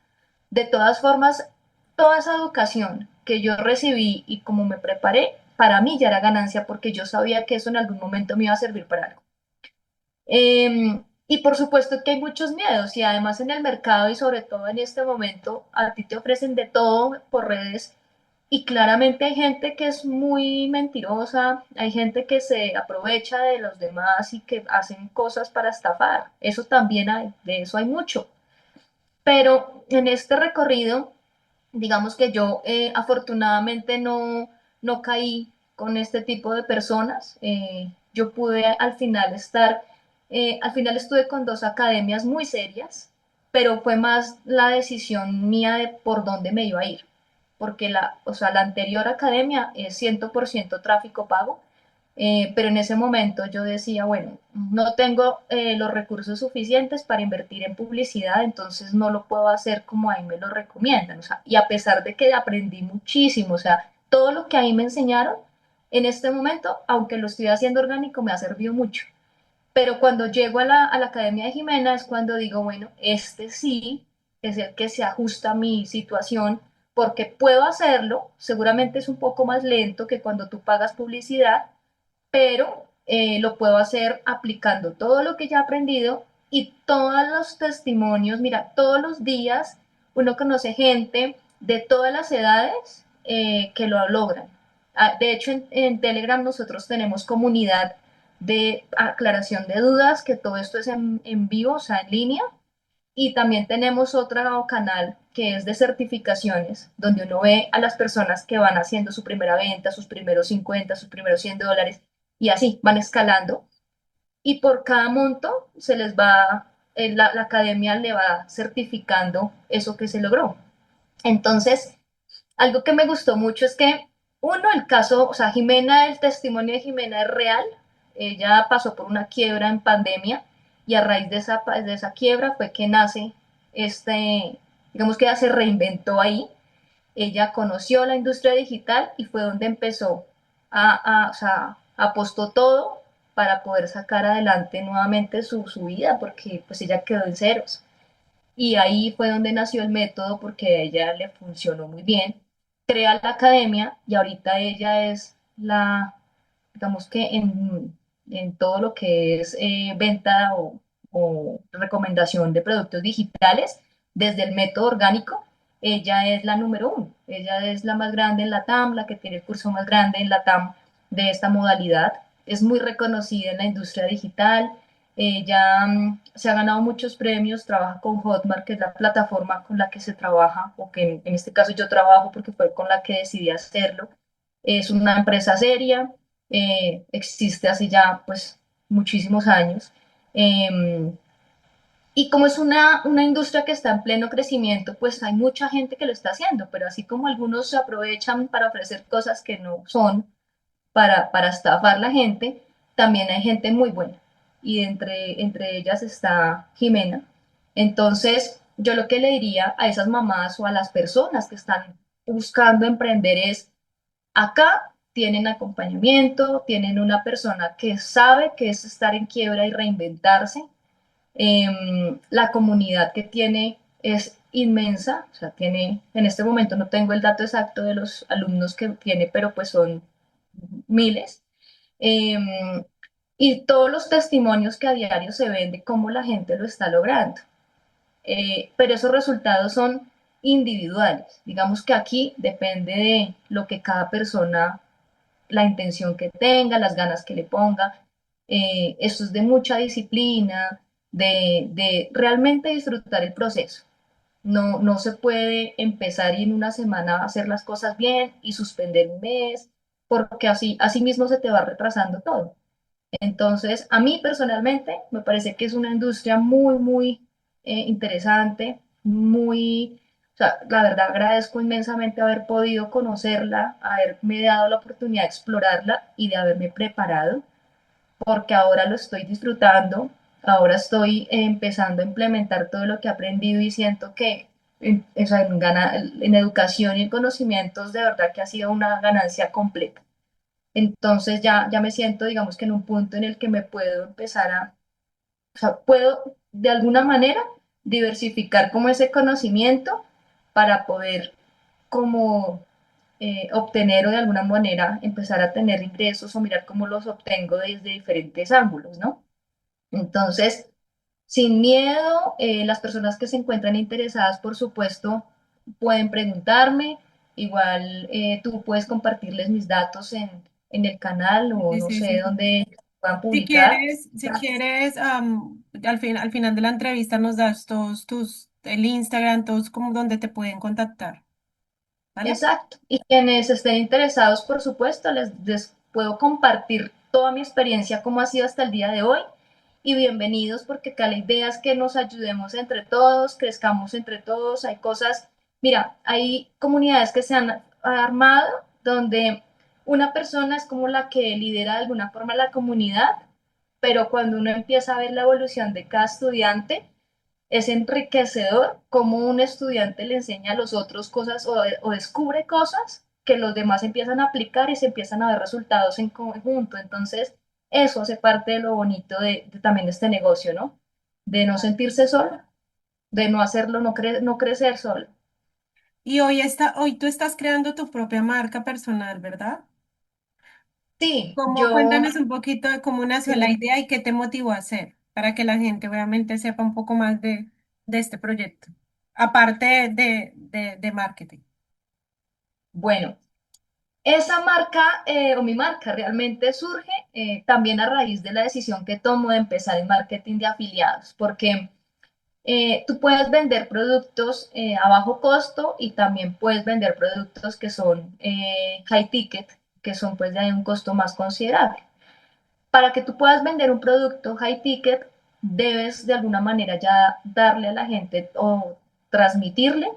de todas formas, toda esa educación que yo recibí y como me preparé, para mí ya era ganancia porque yo sabía que eso en algún momento me iba a servir para algo. Y por supuesto que hay muchos miedos y además en el mercado y sobre todo en este momento a ti te ofrecen de todo por redes y claramente hay gente que es muy mentirosa, hay gente que se aprovecha de los demás y que hacen cosas para estafar. Eso también hay, de eso hay mucho. Pero en este recorrido Digamos que yo afortunadamente no caí con este tipo de personas. Yo pude al final al final estuve con dos academias muy serias, pero fue más la decisión mía de por dónde me iba a ir, porque o sea, la anterior academia es 100% tráfico pago, pero en ese momento yo decía, bueno, no tengo los recursos suficientes para invertir en publicidad, entonces no lo puedo hacer como ahí me lo recomiendan. O sea, y a pesar de que aprendí muchísimo, o sea, todo lo que ahí me enseñaron, en este momento, aunque lo estoy haciendo orgánico, me ha servido mucho. Pero cuando llego a a la Academia de Jimena es cuando digo, bueno, este sí es el que se ajusta a mi situación, porque puedo hacerlo, seguramente es un poco más lento que cuando tú pagas publicidad, pero lo puedo hacer aplicando todo lo que ya he aprendido y todos los testimonios. Mira, todos los días uno conoce gente de todas las edades que lo logran. De hecho, en Telegram nosotros tenemos comunidad de aclaración de dudas, que todo esto es en vivo, o sea, en línea. Y también tenemos otro canal que es de certificaciones, donde uno ve a las personas que van haciendo su primera venta, sus primeros 50, sus primeros $100, y así van escalando. Y por cada monto se les va, la academia le va certificando eso que se logró. Entonces, algo que me gustó mucho es que, uno, el caso, o sea, Jimena, el testimonio de Jimena es real. Ella pasó por una quiebra en pandemia y a raíz de esa quiebra fue que nace digamos que ella se reinventó ahí. Ella conoció la industria digital y fue donde empezó o sea, apostó todo para poder sacar adelante nuevamente su vida, porque pues ella quedó en ceros. Y ahí fue donde nació el método porque a ella le funcionó muy bien. Crea la academia y ahorita ella es digamos que en todo lo que es venta o recomendación de productos digitales, desde el método orgánico, ella es la número uno. Ella es la más grande en la TAM, la que tiene el curso más grande en la TAM de esta modalidad. Es muy reconocida en la industria digital. Ella se ha ganado muchos premios, trabaja con Hotmart, que es la plataforma con la que se trabaja, o que en este caso yo trabajo porque fue con la que decidí hacerlo. Es una empresa seria, existe hace ya pues muchísimos años. Eh, y como es una industria que está en pleno crecimiento, pues hay mucha gente que lo está haciendo, pero así como algunos se aprovechan para ofrecer cosas que no son, para estafar a la gente, también hay gente muy buena. Y entre ellas está Jimena. Entonces, yo lo que le diría a esas mamás o a las personas que están buscando emprender es, acá tienen acompañamiento, tienen una persona que sabe que es estar en quiebra y reinventarse. La comunidad que tiene es inmensa, o sea, tiene, en este momento no tengo el dato exacto de los alumnos que tiene, pero pues son miles. Eh, y todos los testimonios que a diario se ven de cómo la gente lo está logrando. Pero esos resultados son individuales. Digamos que aquí depende de lo que cada persona, la intención que tenga, las ganas que le ponga. Eso es de mucha disciplina, de realmente disfrutar el proceso. No se puede empezar y en una semana hacer las cosas bien y suspender un mes, porque así mismo se te va retrasando todo. Entonces, a mí personalmente me parece que es una industria muy interesante, o sea, la verdad agradezco inmensamente haber podido conocerla, haberme dado la oportunidad de explorarla y de haberme preparado, porque ahora lo estoy disfrutando, ahora estoy empezando a implementar todo lo que he aprendido y siento que o sea, en educación y en conocimientos de verdad que ha sido una ganancia completa. Entonces ya me siento, digamos que en un punto en el que me puedo empezar o sea, puedo de alguna manera diversificar como ese conocimiento para poder como obtener o de alguna manera empezar a tener ingresos o mirar cómo los obtengo desde diferentes ángulos, ¿no? Entonces, sin miedo, las personas que se encuentran interesadas, por supuesto, pueden preguntarme. Igual tú puedes compartirles mis datos en el canal o Sí, no sí, sé sí. dónde puedan Si publicar. quieres, al final de la entrevista nos das el Instagram, todos como donde te pueden contactar. ¿vale? Exacto. Y quienes estén interesados, por supuesto, les puedo compartir toda mi experiencia, cómo ha sido hasta el día de hoy. Y bienvenidos, porque acá la idea es que nos ayudemos entre todos, crezcamos entre todos. Hay cosas, mira, hay comunidades que se han armado donde una persona es como la que lidera de alguna forma la comunidad, pero cuando uno empieza a ver la evolución de cada estudiante, es enriquecedor como un estudiante le enseña a los otros cosas o descubre cosas que los demás empiezan a aplicar y se empiezan a ver resultados en conjunto. Entonces, eso hace parte de lo bonito de también de este negocio, ¿no? De no sentirse solo, de no hacerlo, no crecer solo. Y hoy tú estás creando tu propia marca personal, ¿verdad? Sí, yo, Cuéntanos un poquito de cómo nació la sí, idea y qué te motivó a hacer, para que la gente obviamente sepa un poco más de este proyecto, aparte de marketing. bueno, esa marca o mi marca realmente surge también a raíz de la decisión que tomo de empezar en marketing de afiliados, porque tú puedes vender productos a bajo costo y también puedes vender productos que son high ticket, que son pues de un costo más considerable. Para que tú puedas vender un producto high ticket, debes de alguna manera ya darle a la gente o transmitirle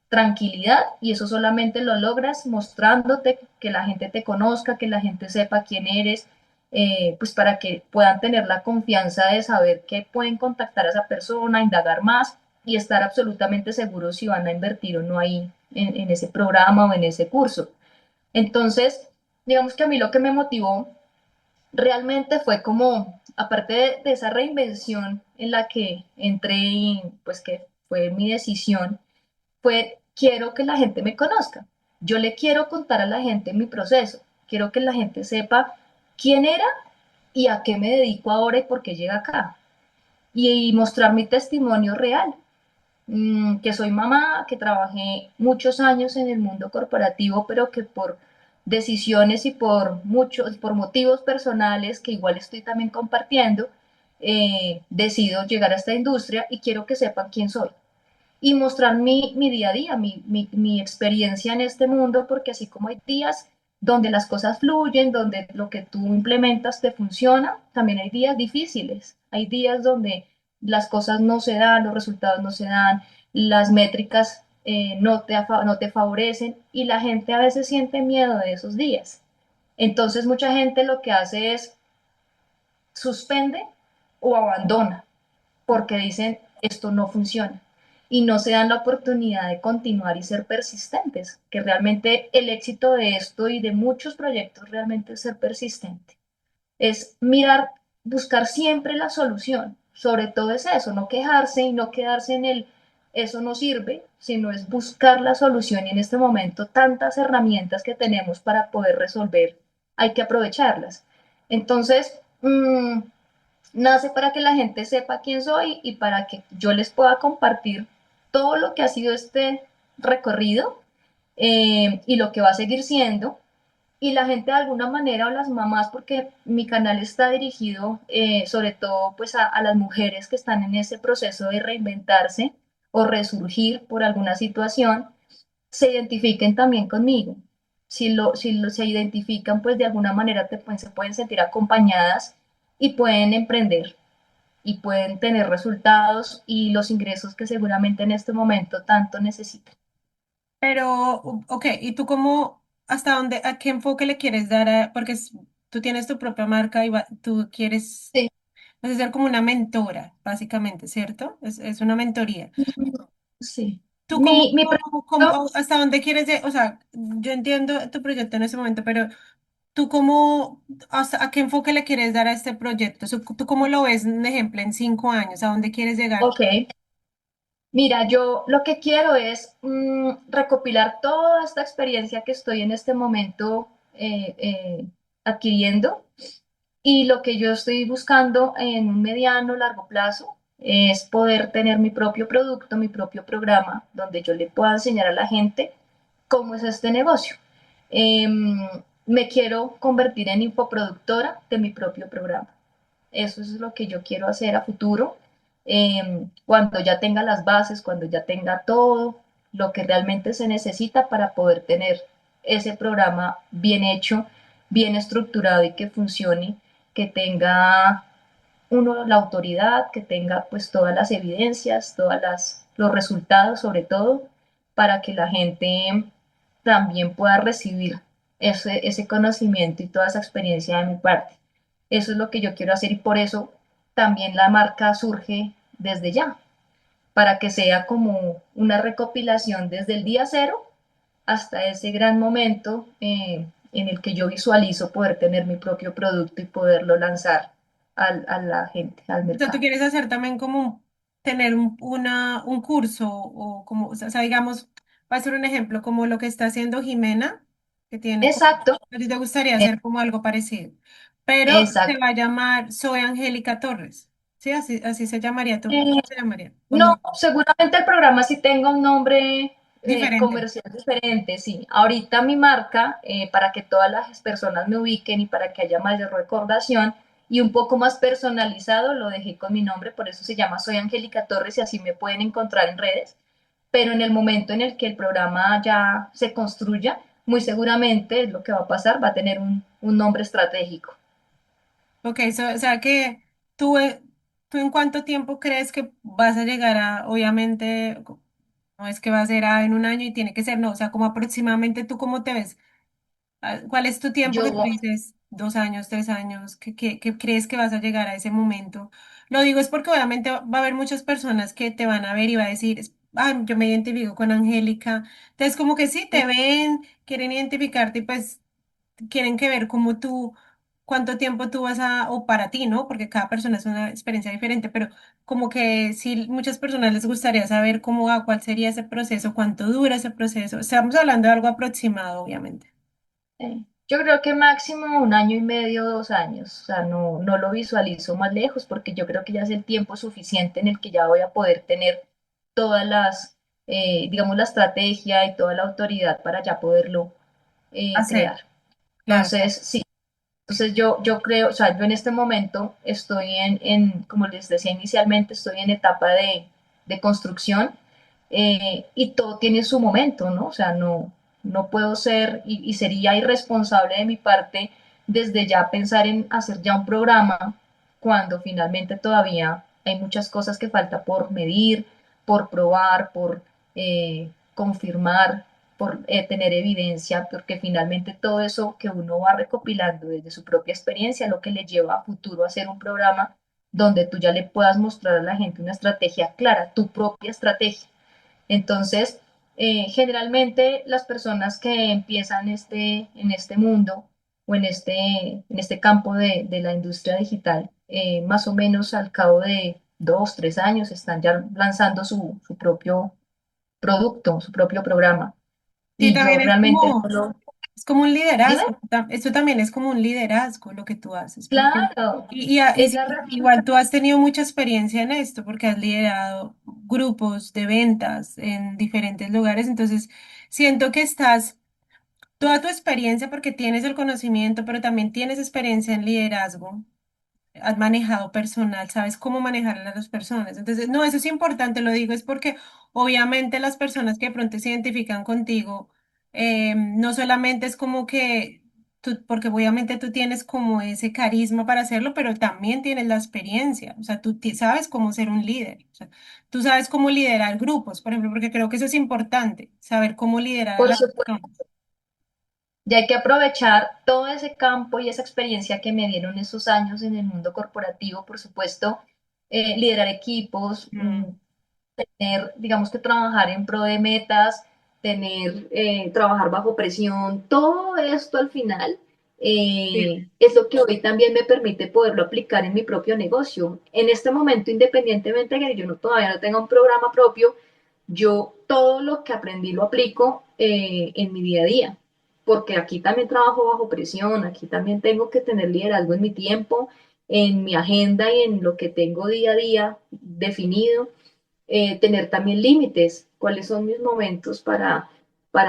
tranquilidad y eso solamente lo logras mostrándote, que la gente te conozca, que la gente sepa quién eres, pues para que puedan tener la confianza de saber que pueden contactar a esa persona, indagar más y estar absolutamente seguros si van a invertir o no ahí en ese programa o en ese curso. Entonces, digamos que a mí lo que me motivó realmente fue como, aparte de esa reinvención en la que entré y pues que fue mi decisión, fue quiero que la gente me conozca. Yo le quiero contar a la gente mi proceso. Quiero que la gente sepa quién era y a qué me dedico ahora y por qué llega acá. Y mostrar mi testimonio real, que soy mamá, que trabajé muchos años en el mundo corporativo, pero que por decisiones y por motivos personales que igual estoy también compartiendo, decido llegar a esta industria y quiero que sepan quién soy y mostrar mi día a día, mi experiencia en este mundo, porque así como hay días donde las cosas fluyen, donde lo que tú implementas te funciona, también hay días difíciles, hay días donde las cosas no se dan, los resultados no se dan, las métricas no te favorecen y la gente a veces siente miedo de esos días. Entonces mucha gente lo que hace es suspende o abandona porque dicen esto no funciona y no se dan la oportunidad de continuar y ser persistentes, que realmente el éxito de esto y de muchos proyectos realmente es ser persistente, es mirar, buscar siempre la solución, sobre todo es eso, no quejarse y no quedarse en el eso no sirve, sino es buscar la solución y en este momento tantas herramientas que tenemos para poder resolver, hay que aprovecharlas. Entonces, nace para que la gente sepa quién soy y para que yo les pueda compartir todo lo que ha sido este recorrido y lo que va a seguir siendo. Y la gente de alguna manera o las mamás, porque mi canal está dirigido sobre todo pues a las mujeres que están en ese proceso de reinventarse o resurgir por alguna situación, se identifiquen también conmigo. Si se identifican, pues de alguna manera se pueden sentir acompañadas y pueden emprender y pueden tener resultados y los ingresos que seguramente en este momento tanto necesitan. Pero, ok, ¿y tú hasta dónde, a qué enfoque le quieres dar porque tú tienes tu propia marca y tú quieres Sí, vas a ser como una mentora, básicamente, ¿cierto? Es una mentoría. sí. ¿Tú Mi proyecto, hasta dónde quieres, o sea, yo entiendo tu proyecto en ese momento, pero tú cómo, a qué enfoque le quieres dar a este proyecto? ¿Tú cómo lo ves, un ejemplo, en 5 años? ¿A dónde quieres llegar? ok. Mira, yo lo que quiero es recopilar toda esta experiencia que estoy en este momento adquiriendo y lo que yo estoy buscando en un mediano, largo plazo es poder tener mi propio producto, mi propio programa, donde yo le pueda enseñar a la gente cómo es este negocio. Me quiero convertir en infoproductora de mi propio programa. Eso es lo que yo quiero hacer a futuro, cuando ya tenga las bases, cuando ya tenga todo. lo que realmente se necesita para poder tener ese programa bien hecho, bien estructurado y que funcione, que tenga uno la autoridad, que tenga pues todas las evidencias, los resultados sobre todo, para que la gente también pueda recibir ese conocimiento y toda esa experiencia de mi parte. Eso es lo que yo quiero hacer y por eso también la marca surge desde ya, para que sea como una recopilación desde el día cero hasta ese gran momento en el que yo visualizo poder tener mi propio producto y poderlo lanzar a la gente, al O sea, tú mercado. quieres hacer también como tener un curso o como, o sea, digamos, va a ser un ejemplo como lo que está haciendo Jimena, que tiene como, Exacto, a ti te gustaría eh, hacer como algo parecido, pero se exacto. va a llamar Soy Angélica Torres, ¿sí? Así se llamaría, ¿cómo Eh, se llamaría? ¿O no, no? seguramente el programa sí tenga un nombre Diferente. comercial diferente, sí. Ahorita mi marca, para que todas las personas me ubiquen y para que haya mayor recordación y un poco más personalizado, lo dejé con mi nombre, por eso se llama Soy Angélica Torres y así me pueden encontrar en redes. Pero en el momento en el que el programa ya se construya, muy seguramente lo que va a pasar va a tener un nombre estratégico. Ok, o sea que tú, tú en cuánto tiempo crees que vas a llegar a, obviamente, no es que va a ser en un año y tiene que ser, no, o sea, como aproximadamente tú cómo te ves. ¿Cuál es tu tiempo que tú Yo, dices? 2 años, 3 años, que crees que vas a llegar a ese momento. Lo digo es porque obviamente va a haber muchas personas que te van a ver y va a decir, yo me identifico con Angélica. Entonces, como que sí, te ven, quieren identificarte y pues quieren que ver cómo tú, cuánto tiempo tú vas o para ti, ¿no? Porque cada persona es una experiencia diferente, pero como que sí, muchas personas les gustaría saber cómo va, cuál sería ese proceso, cuánto dura ese proceso. Estamos hablando de algo aproximado, obviamente. yo creo que máximo un año y medio, 2 años. O sea, no, no lo visualizo más lejos porque yo creo que ya es el tiempo suficiente en el que ya voy a poder tener todas digamos, la estrategia y toda la autoridad para ya poderlo Hacer, crear. claro. Entonces, sí, entonces yo creo, o sea, yo en este momento estoy como les decía inicialmente, estoy en etapa de construcción y todo tiene su momento, ¿no? O sea, no, no puedo ser y sería irresponsable de mi parte desde ya pensar en hacer ya un programa cuando finalmente todavía hay muchas cosas que falta por medir, por probar, por confirmar, por tener evidencia, porque finalmente todo eso que uno va recopilando desde su propia experiencia, lo que le lleva a futuro a hacer un programa donde tú ya le puedas mostrar a la gente una estrategia clara, tu propia estrategia. Entonces, generalmente las personas que empiezan en este mundo o en este campo de la industria digital, más o menos al cabo de 2, 3 años están ya lanzando su propio producto, su propio programa. Sí, Y yo también realmente no lo... es como un Dime, liderazgo. Esto también es como un liderazgo lo que tú haces, porque claro, y es la igual reflexión. tú has tenido mucha experiencia en esto, porque has liderado grupos de ventas en diferentes lugares, entonces siento que estás toda tu experiencia, porque tienes el conocimiento, pero también tienes experiencia en liderazgo, has manejado personal, sabes cómo manejar a las personas. Entonces, no, eso es importante, lo digo, es porque obviamente las personas que de pronto se identifican contigo, no solamente es como que tú, porque obviamente tú tienes como ese carisma para hacerlo, pero también tienes la experiencia, o sea, tú sabes cómo ser un líder, o sea, tú sabes cómo liderar grupos, por ejemplo, porque creo que eso es importante, saber cómo liderar a Por las supuesto, personas. ya hay que aprovechar todo ese campo y esa experiencia que me dieron esos años en el mundo corporativo, por supuesto, liderar equipos, Mm, tener, digamos que trabajar en pro de metas, tener, trabajar bajo presión, todo esto al final sí. es lo que hoy también me permite poderlo aplicar en mi propio negocio. En este momento, independientemente de que yo no, todavía no tenga un programa propio, yo todo lo que aprendí lo aplico en mi día a día, porque aquí también trabajo bajo presión, aquí también tengo que tener liderazgo en mi tiempo, en mi agenda y en lo que tengo día a día definido, tener también límites, cuáles son mis momentos para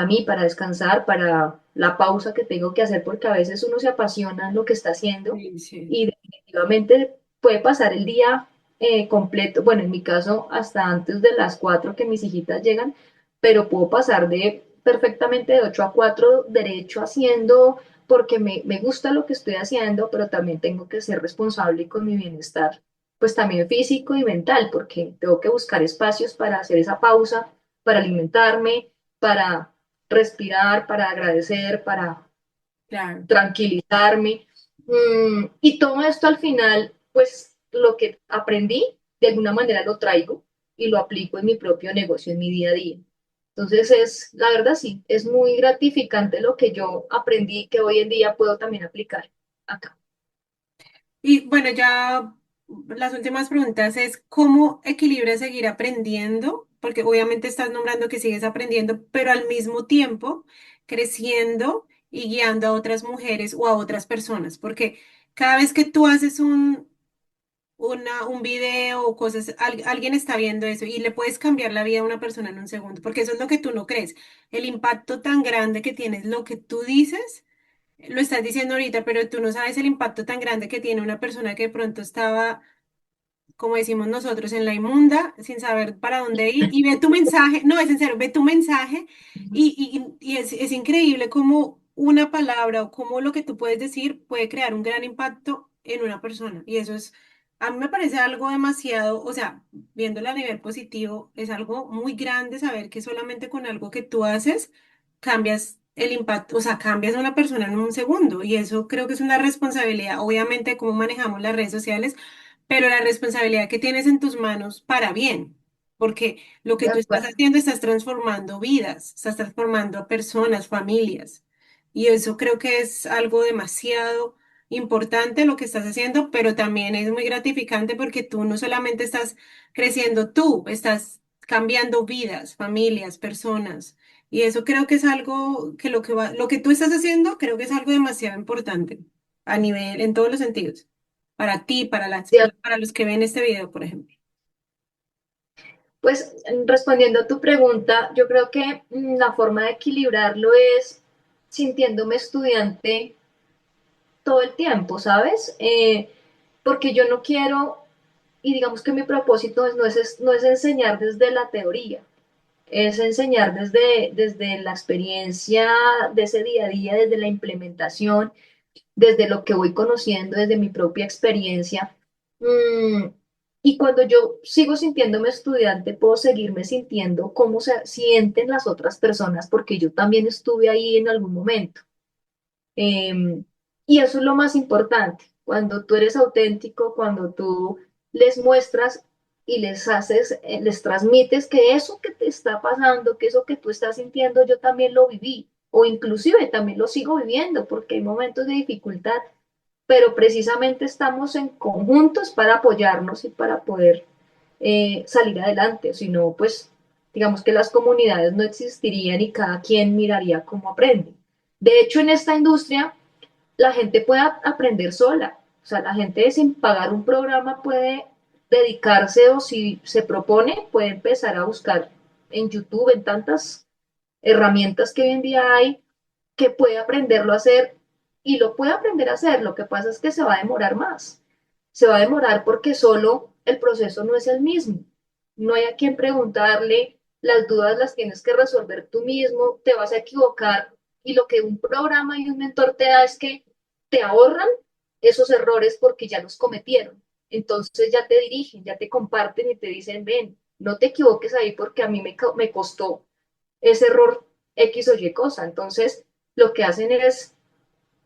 mí, para descansar, para la pausa que tengo que hacer, porque a veces uno se apasiona en lo que está haciendo Sí, sí. y definitivamente puede pasar el día completo, bueno, en mi caso hasta antes de las 4 que mis hijitas llegan, pero puedo pasar de perfectamente de 8 a 4 derecho haciendo porque me gusta lo que estoy haciendo, pero también tengo que ser responsable con mi bienestar, pues también físico y mental, porque tengo que buscar espacios para hacer esa pausa, para alimentarme, para respirar, para agradecer, para Claro. tranquilizarme. Y todo esto al final, pues lo que aprendí, de alguna manera lo traigo y lo aplico en mi propio negocio, en mi día a día. Entonces la verdad sí, es muy gratificante lo que yo aprendí que hoy en día puedo también aplicar acá. Y bueno, ya las últimas preguntas es, ¿cómo equilibras seguir aprendiendo? Porque obviamente estás nombrando que sigues aprendiendo, pero al mismo tiempo creciendo y guiando a otras mujeres o a otras personas. Porque cada vez que tú haces un video o cosas, alguien está viendo eso y le puedes cambiar la vida a una persona en un segundo, porque eso es lo que tú no crees. El impacto tan grande que tienes, lo que tú dices. Lo estás diciendo ahorita, pero tú no sabes el impacto tan grande que tiene una persona que de pronto estaba, como decimos nosotros, en la inmunda, sin saber para dónde ir, y ve tu mensaje, no, es en serio, ve tu mensaje y es increíble cómo una palabra o cómo lo que tú puedes decir puede crear un gran impacto en una persona. Y eso es, a mí me parece algo demasiado, o sea, viéndolo a nivel positivo, es algo muy grande saber que solamente con algo que tú haces cambias el impacto, o sea, cambias a una persona en un segundo. Y eso creo que es una responsabilidad, obviamente, de cómo manejamos las redes sociales, pero la responsabilidad que tienes en tus manos para bien, porque lo que De tú estás acuerdo. haciendo, estás transformando vidas, estás transformando personas, familias, y eso creo que es algo demasiado importante lo que estás haciendo, pero también es muy gratificante porque tú no solamente estás creciendo tú, estás cambiando vidas, familias, personas, y eso creo que es algo que lo que tú estás haciendo, creo que es algo demasiado importante a nivel, en todos los sentidos. Para ti, De para los que ven este video, por ejemplo. Pues respondiendo a tu pregunta, yo creo que la forma de equilibrarlo es sintiéndome estudiante todo el tiempo, ¿sabes? Porque yo no quiero, y digamos que mi propósito no es enseñar desde la teoría, es enseñar desde la experiencia de ese día a día, desde la implementación, desde lo que voy conociendo, desde mi propia experiencia. Mm, y cuando yo sigo sintiéndome estudiante, puedo seguirme sintiendo cómo se sienten las otras personas, porque yo también estuve ahí en algún momento. Eh, y eso es lo más importante, cuando tú eres auténtico, cuando tú les muestras y les haces, les transmites que eso que te está pasando, que eso que tú estás sintiendo, yo también lo viví, o inclusive también lo sigo viviendo, porque hay momentos de dificultad, pero precisamente estamos en conjuntos para apoyarnos y para poder salir adelante, si no, pues digamos que las comunidades no existirían y cada quien miraría cómo aprende. De hecho, en esta industria, la gente puede aprender sola, o sea, la gente sin pagar un programa puede dedicarse o si se propone, puede empezar a buscar en YouTube, en tantas herramientas que hoy en día hay, que puede aprenderlo a hacer y lo puede aprender a hacer. Lo que pasa es que se va a demorar más. Se va a demorar porque solo el proceso no es el mismo. No hay a quien preguntarle, las dudas las tienes que resolver tú mismo, te vas a equivocar y lo que un programa y un mentor te da es que te ahorran esos errores porque ya los cometieron. Entonces ya te dirigen, ya te comparten y te dicen, ven, no te equivoques ahí porque a mí me costó ese error X o Y cosa. Entonces, lo que hacen es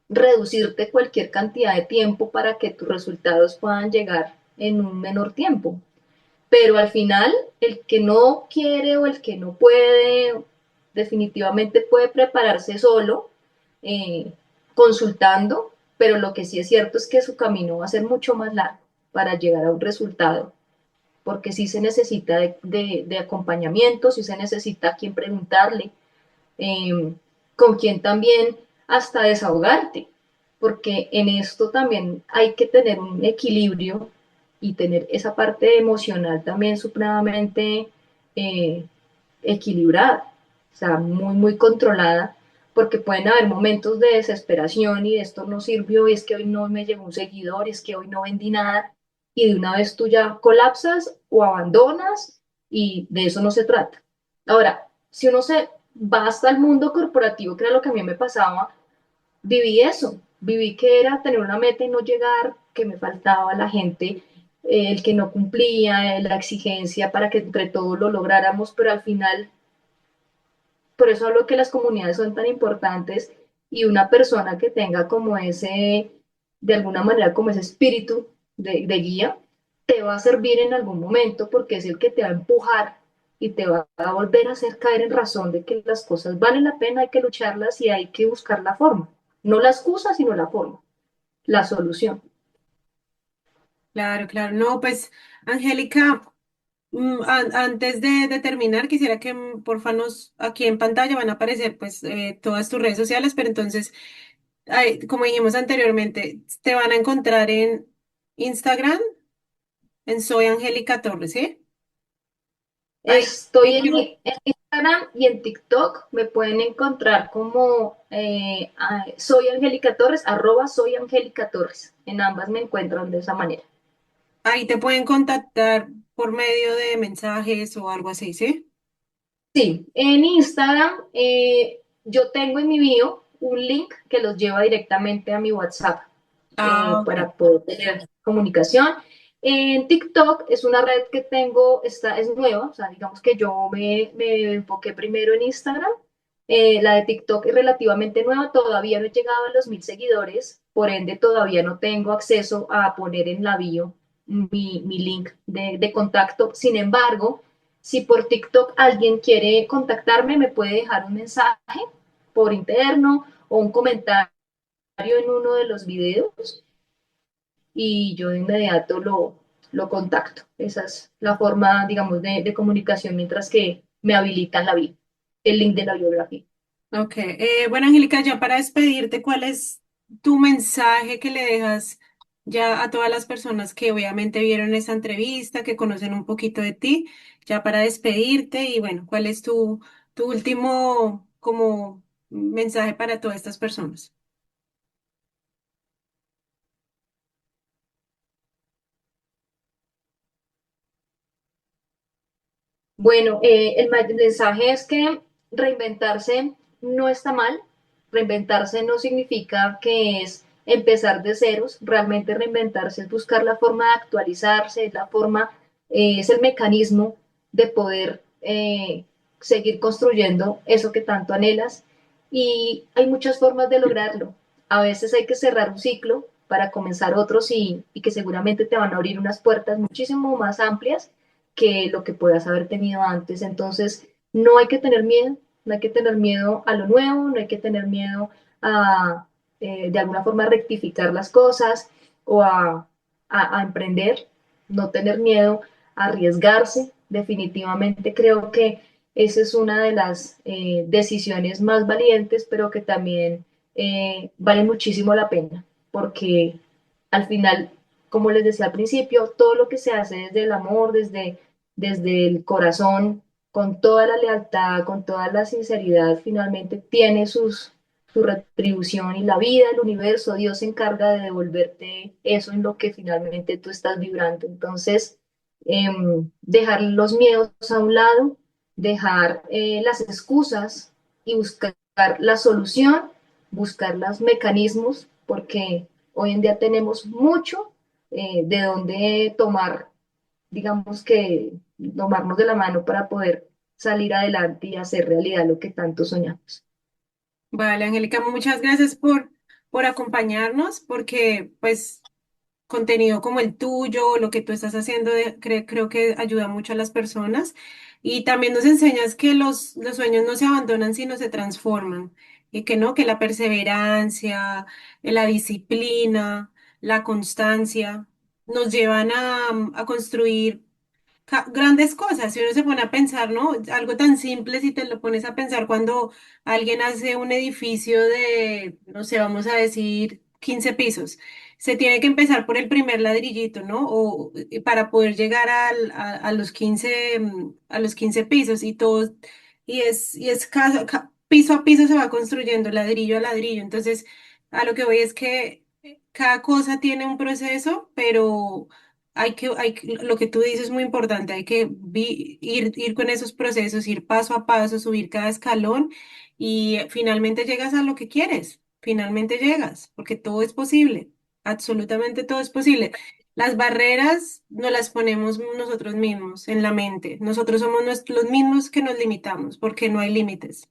reducirte cualquier cantidad de tiempo para que tus resultados puedan llegar en un menor tiempo. Pero al final, el que no quiere o el que no puede, definitivamente puede prepararse solo, eh, consultando, pero lo que sí es cierto es que su camino va a ser mucho más largo para llegar a un resultado, porque sí se necesita de acompañamiento, sí se necesita a quien preguntarle, eh, con quien también hasta desahogarte, porque en esto también hay que tener un equilibrio y tener esa parte emocional también supremamente eh, equilibrada, o sea, muy controlada, porque pueden haber momentos de desesperación y esto no sirvió, y es que hoy no me llegó un seguidor, y es que hoy no vendí nada, y de una vez tú ya colapsas o abandonas, y de eso no se trata. Ahora, si uno se va hasta el mundo corporativo, que era lo que a mí me pasaba, viví eso, viví que era tener una meta y no llegar, que me faltaba la gente, el que no cumplía, la exigencia para que entre todos lo lográramos, pero al final, por eso hablo que las comunidades son tan importantes y una persona que tenga como ese, de alguna manera, como ese espíritu de guía, te va a servir en algún momento porque es el que te va a empujar y te va a volver a hacer caer en razón de que las cosas valen la pena, hay que lucharlas y hay que buscar la forma. No la excusa, sino la forma, la solución. Claro, claro. No, pues, Angélica, antes de terminar, quisiera que porfa nos, aquí en pantalla van a aparecer pues todas tus redes sociales, pero entonces, como dijimos anteriormente, te van a encontrar en Instagram, en Soy Angélica Torres, ¿sí? Ahí, Estoy ¿en qué? en Instagram y en TikTok. Me pueden encontrar como soy Angélica Torres, arroba soy Angélica Torres. En ambas me encuentran de esa manera. Ahí te pueden contactar por medio de mensajes o algo así, ¿sí? Sí, en Instagram yo tengo en mi bio un link que los lleva directamente a mi WhatsApp Ah, ok. para poder tener comunicación. En TikTok es una red que tengo, esta es nueva, o sea, digamos que yo me enfoqué primero en Instagram. La de TikTok es relativamente nueva, todavía no he llegado a los 1.000 seguidores, por ende todavía no tengo acceso a poner en la bio mi link de contacto. Sin embargo, si por TikTok alguien quiere contactarme, me puede dejar un mensaje por interno o un comentario en uno de los videos y yo de inmediato lo contacto. Esa es la forma, digamos, de comunicación mientras que me habilitan el link de la biografía. Ok. Bueno, Angélica, ya para despedirte, ¿cuál es tu mensaje que le dejas ya a todas las personas que obviamente vieron esta entrevista, que conocen un poquito de ti, ya para despedirte? Y bueno, ¿cuál es tu último como mensaje para todas estas personas? Bueno, el mensaje es que reinventarse no está mal, reinventarse no significa que es empezar de ceros, realmente reinventarse es buscar la forma de actualizarse, es la forma, es el mecanismo de poder seguir construyendo eso que tanto anhelas y hay muchas formas de lograrlo. A veces hay que cerrar un ciclo para comenzar otros y que seguramente te van a abrir unas puertas muchísimo más amplias que lo que puedas haber tenido antes. Entonces, no hay que tener miedo, no hay que tener miedo a lo nuevo, no hay que tener miedo a, de alguna forma, rectificar las cosas o a emprender, no tener miedo a arriesgarse. Definitivamente creo que esa es una de las decisiones más valientes, pero que también vale muchísimo la pena, porque al final, como les decía al principio, todo lo que se hace desde el amor, desde el corazón, con toda la lealtad, con toda la sinceridad, finalmente tiene su retribución y la vida, el universo, Dios se encarga de devolverte eso en lo que finalmente tú estás vibrando. Entonces, dejar los miedos a un lado, dejar las excusas y buscar la solución, buscar los mecanismos, porque hoy en día tenemos mucho de dónde tomar, digamos que tomarnos de la mano para poder salir adelante y hacer realidad lo que tanto soñamos. Vale, Angélica, muchas gracias por acompañarnos, porque pues contenido como el tuyo, lo que tú estás haciendo, creo que ayuda mucho a las personas. Y también nos enseñas que los sueños no se abandonan, sino se transforman. Y que no, que la perseverancia, la disciplina, la constancia nos llevan a construir grandes cosas. Si uno se pone a pensar, ¿no? Algo tan simple si te lo pones a pensar cuando alguien hace un edificio de, no sé, vamos a decir 15 pisos. Se tiene que empezar por el primer ladrillito, ¿no? O para poder llegar a los 15 a los 15 pisos y todo, y es piso a piso se va construyendo ladrillo a ladrillo. Entonces, a lo que voy es que cada cosa tiene un proceso, pero lo que tú dices es muy importante, hay que ir con esos procesos, ir paso a paso, subir cada escalón y finalmente llegas a lo que quieres, finalmente llegas, porque todo es posible, absolutamente todo es posible. Las barreras nos las ponemos nosotros mismos en la mente, nosotros somos los mismos que nos limitamos, porque no hay límites.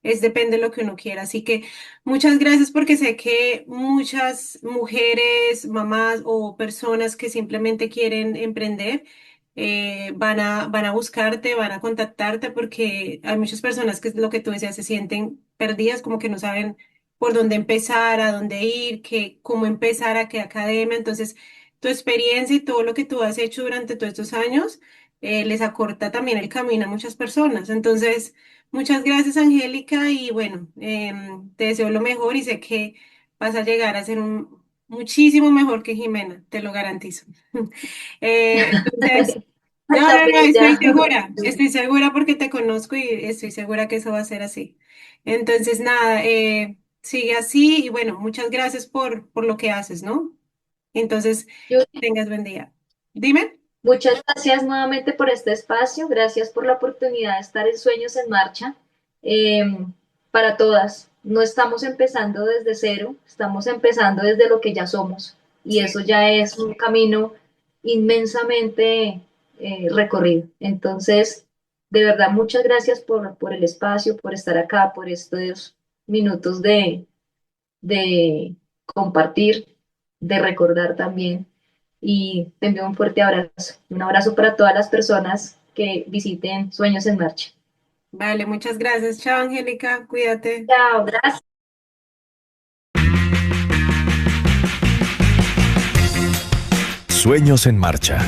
Es depende de lo que uno quiera. Así que muchas gracias porque sé que muchas mujeres, mamás o personas que simplemente quieren emprender van a buscarte, van a contactarte porque hay muchas personas que es lo que tú decías, se sienten perdidas, como que no saben por dónde empezar, a dónde ir, cómo empezar, a qué academia. Entonces, tu experiencia y todo lo que tú has hecho durante todos estos años les acorta también el camino a muchas personas. Entonces, muchas gracias, Angélica, y bueno, te deseo lo mejor y sé que vas a llegar a ser muchísimo mejor que Jimena, te lo garantizo. Entonces, no, Esa no, no, bella. estoy segura porque te conozco y estoy segura que eso va a ser así. Entonces, nada, sigue así y bueno, muchas gracias por lo que haces, ¿no? Entonces, Yo tengas buen día. Dime. Muchas gracias nuevamente por este espacio, gracias por la oportunidad de estar en Sueños en Marcha. Eh, para todas, no estamos empezando desde cero, estamos empezando desde lo que ya somos y Sí. eso ya es un camino inmensamente recorrido. Entonces, de verdad, muchas gracias por el espacio, por estar acá, por estos minutos de compartir, de recordar también. Y te envío un fuerte abrazo. Un abrazo para todas las personas que visiten Sueños en Marcha. Vale, muchas gracias. Chao, Angélica, cuídate. Chao, gracias. Sueños en Marcha.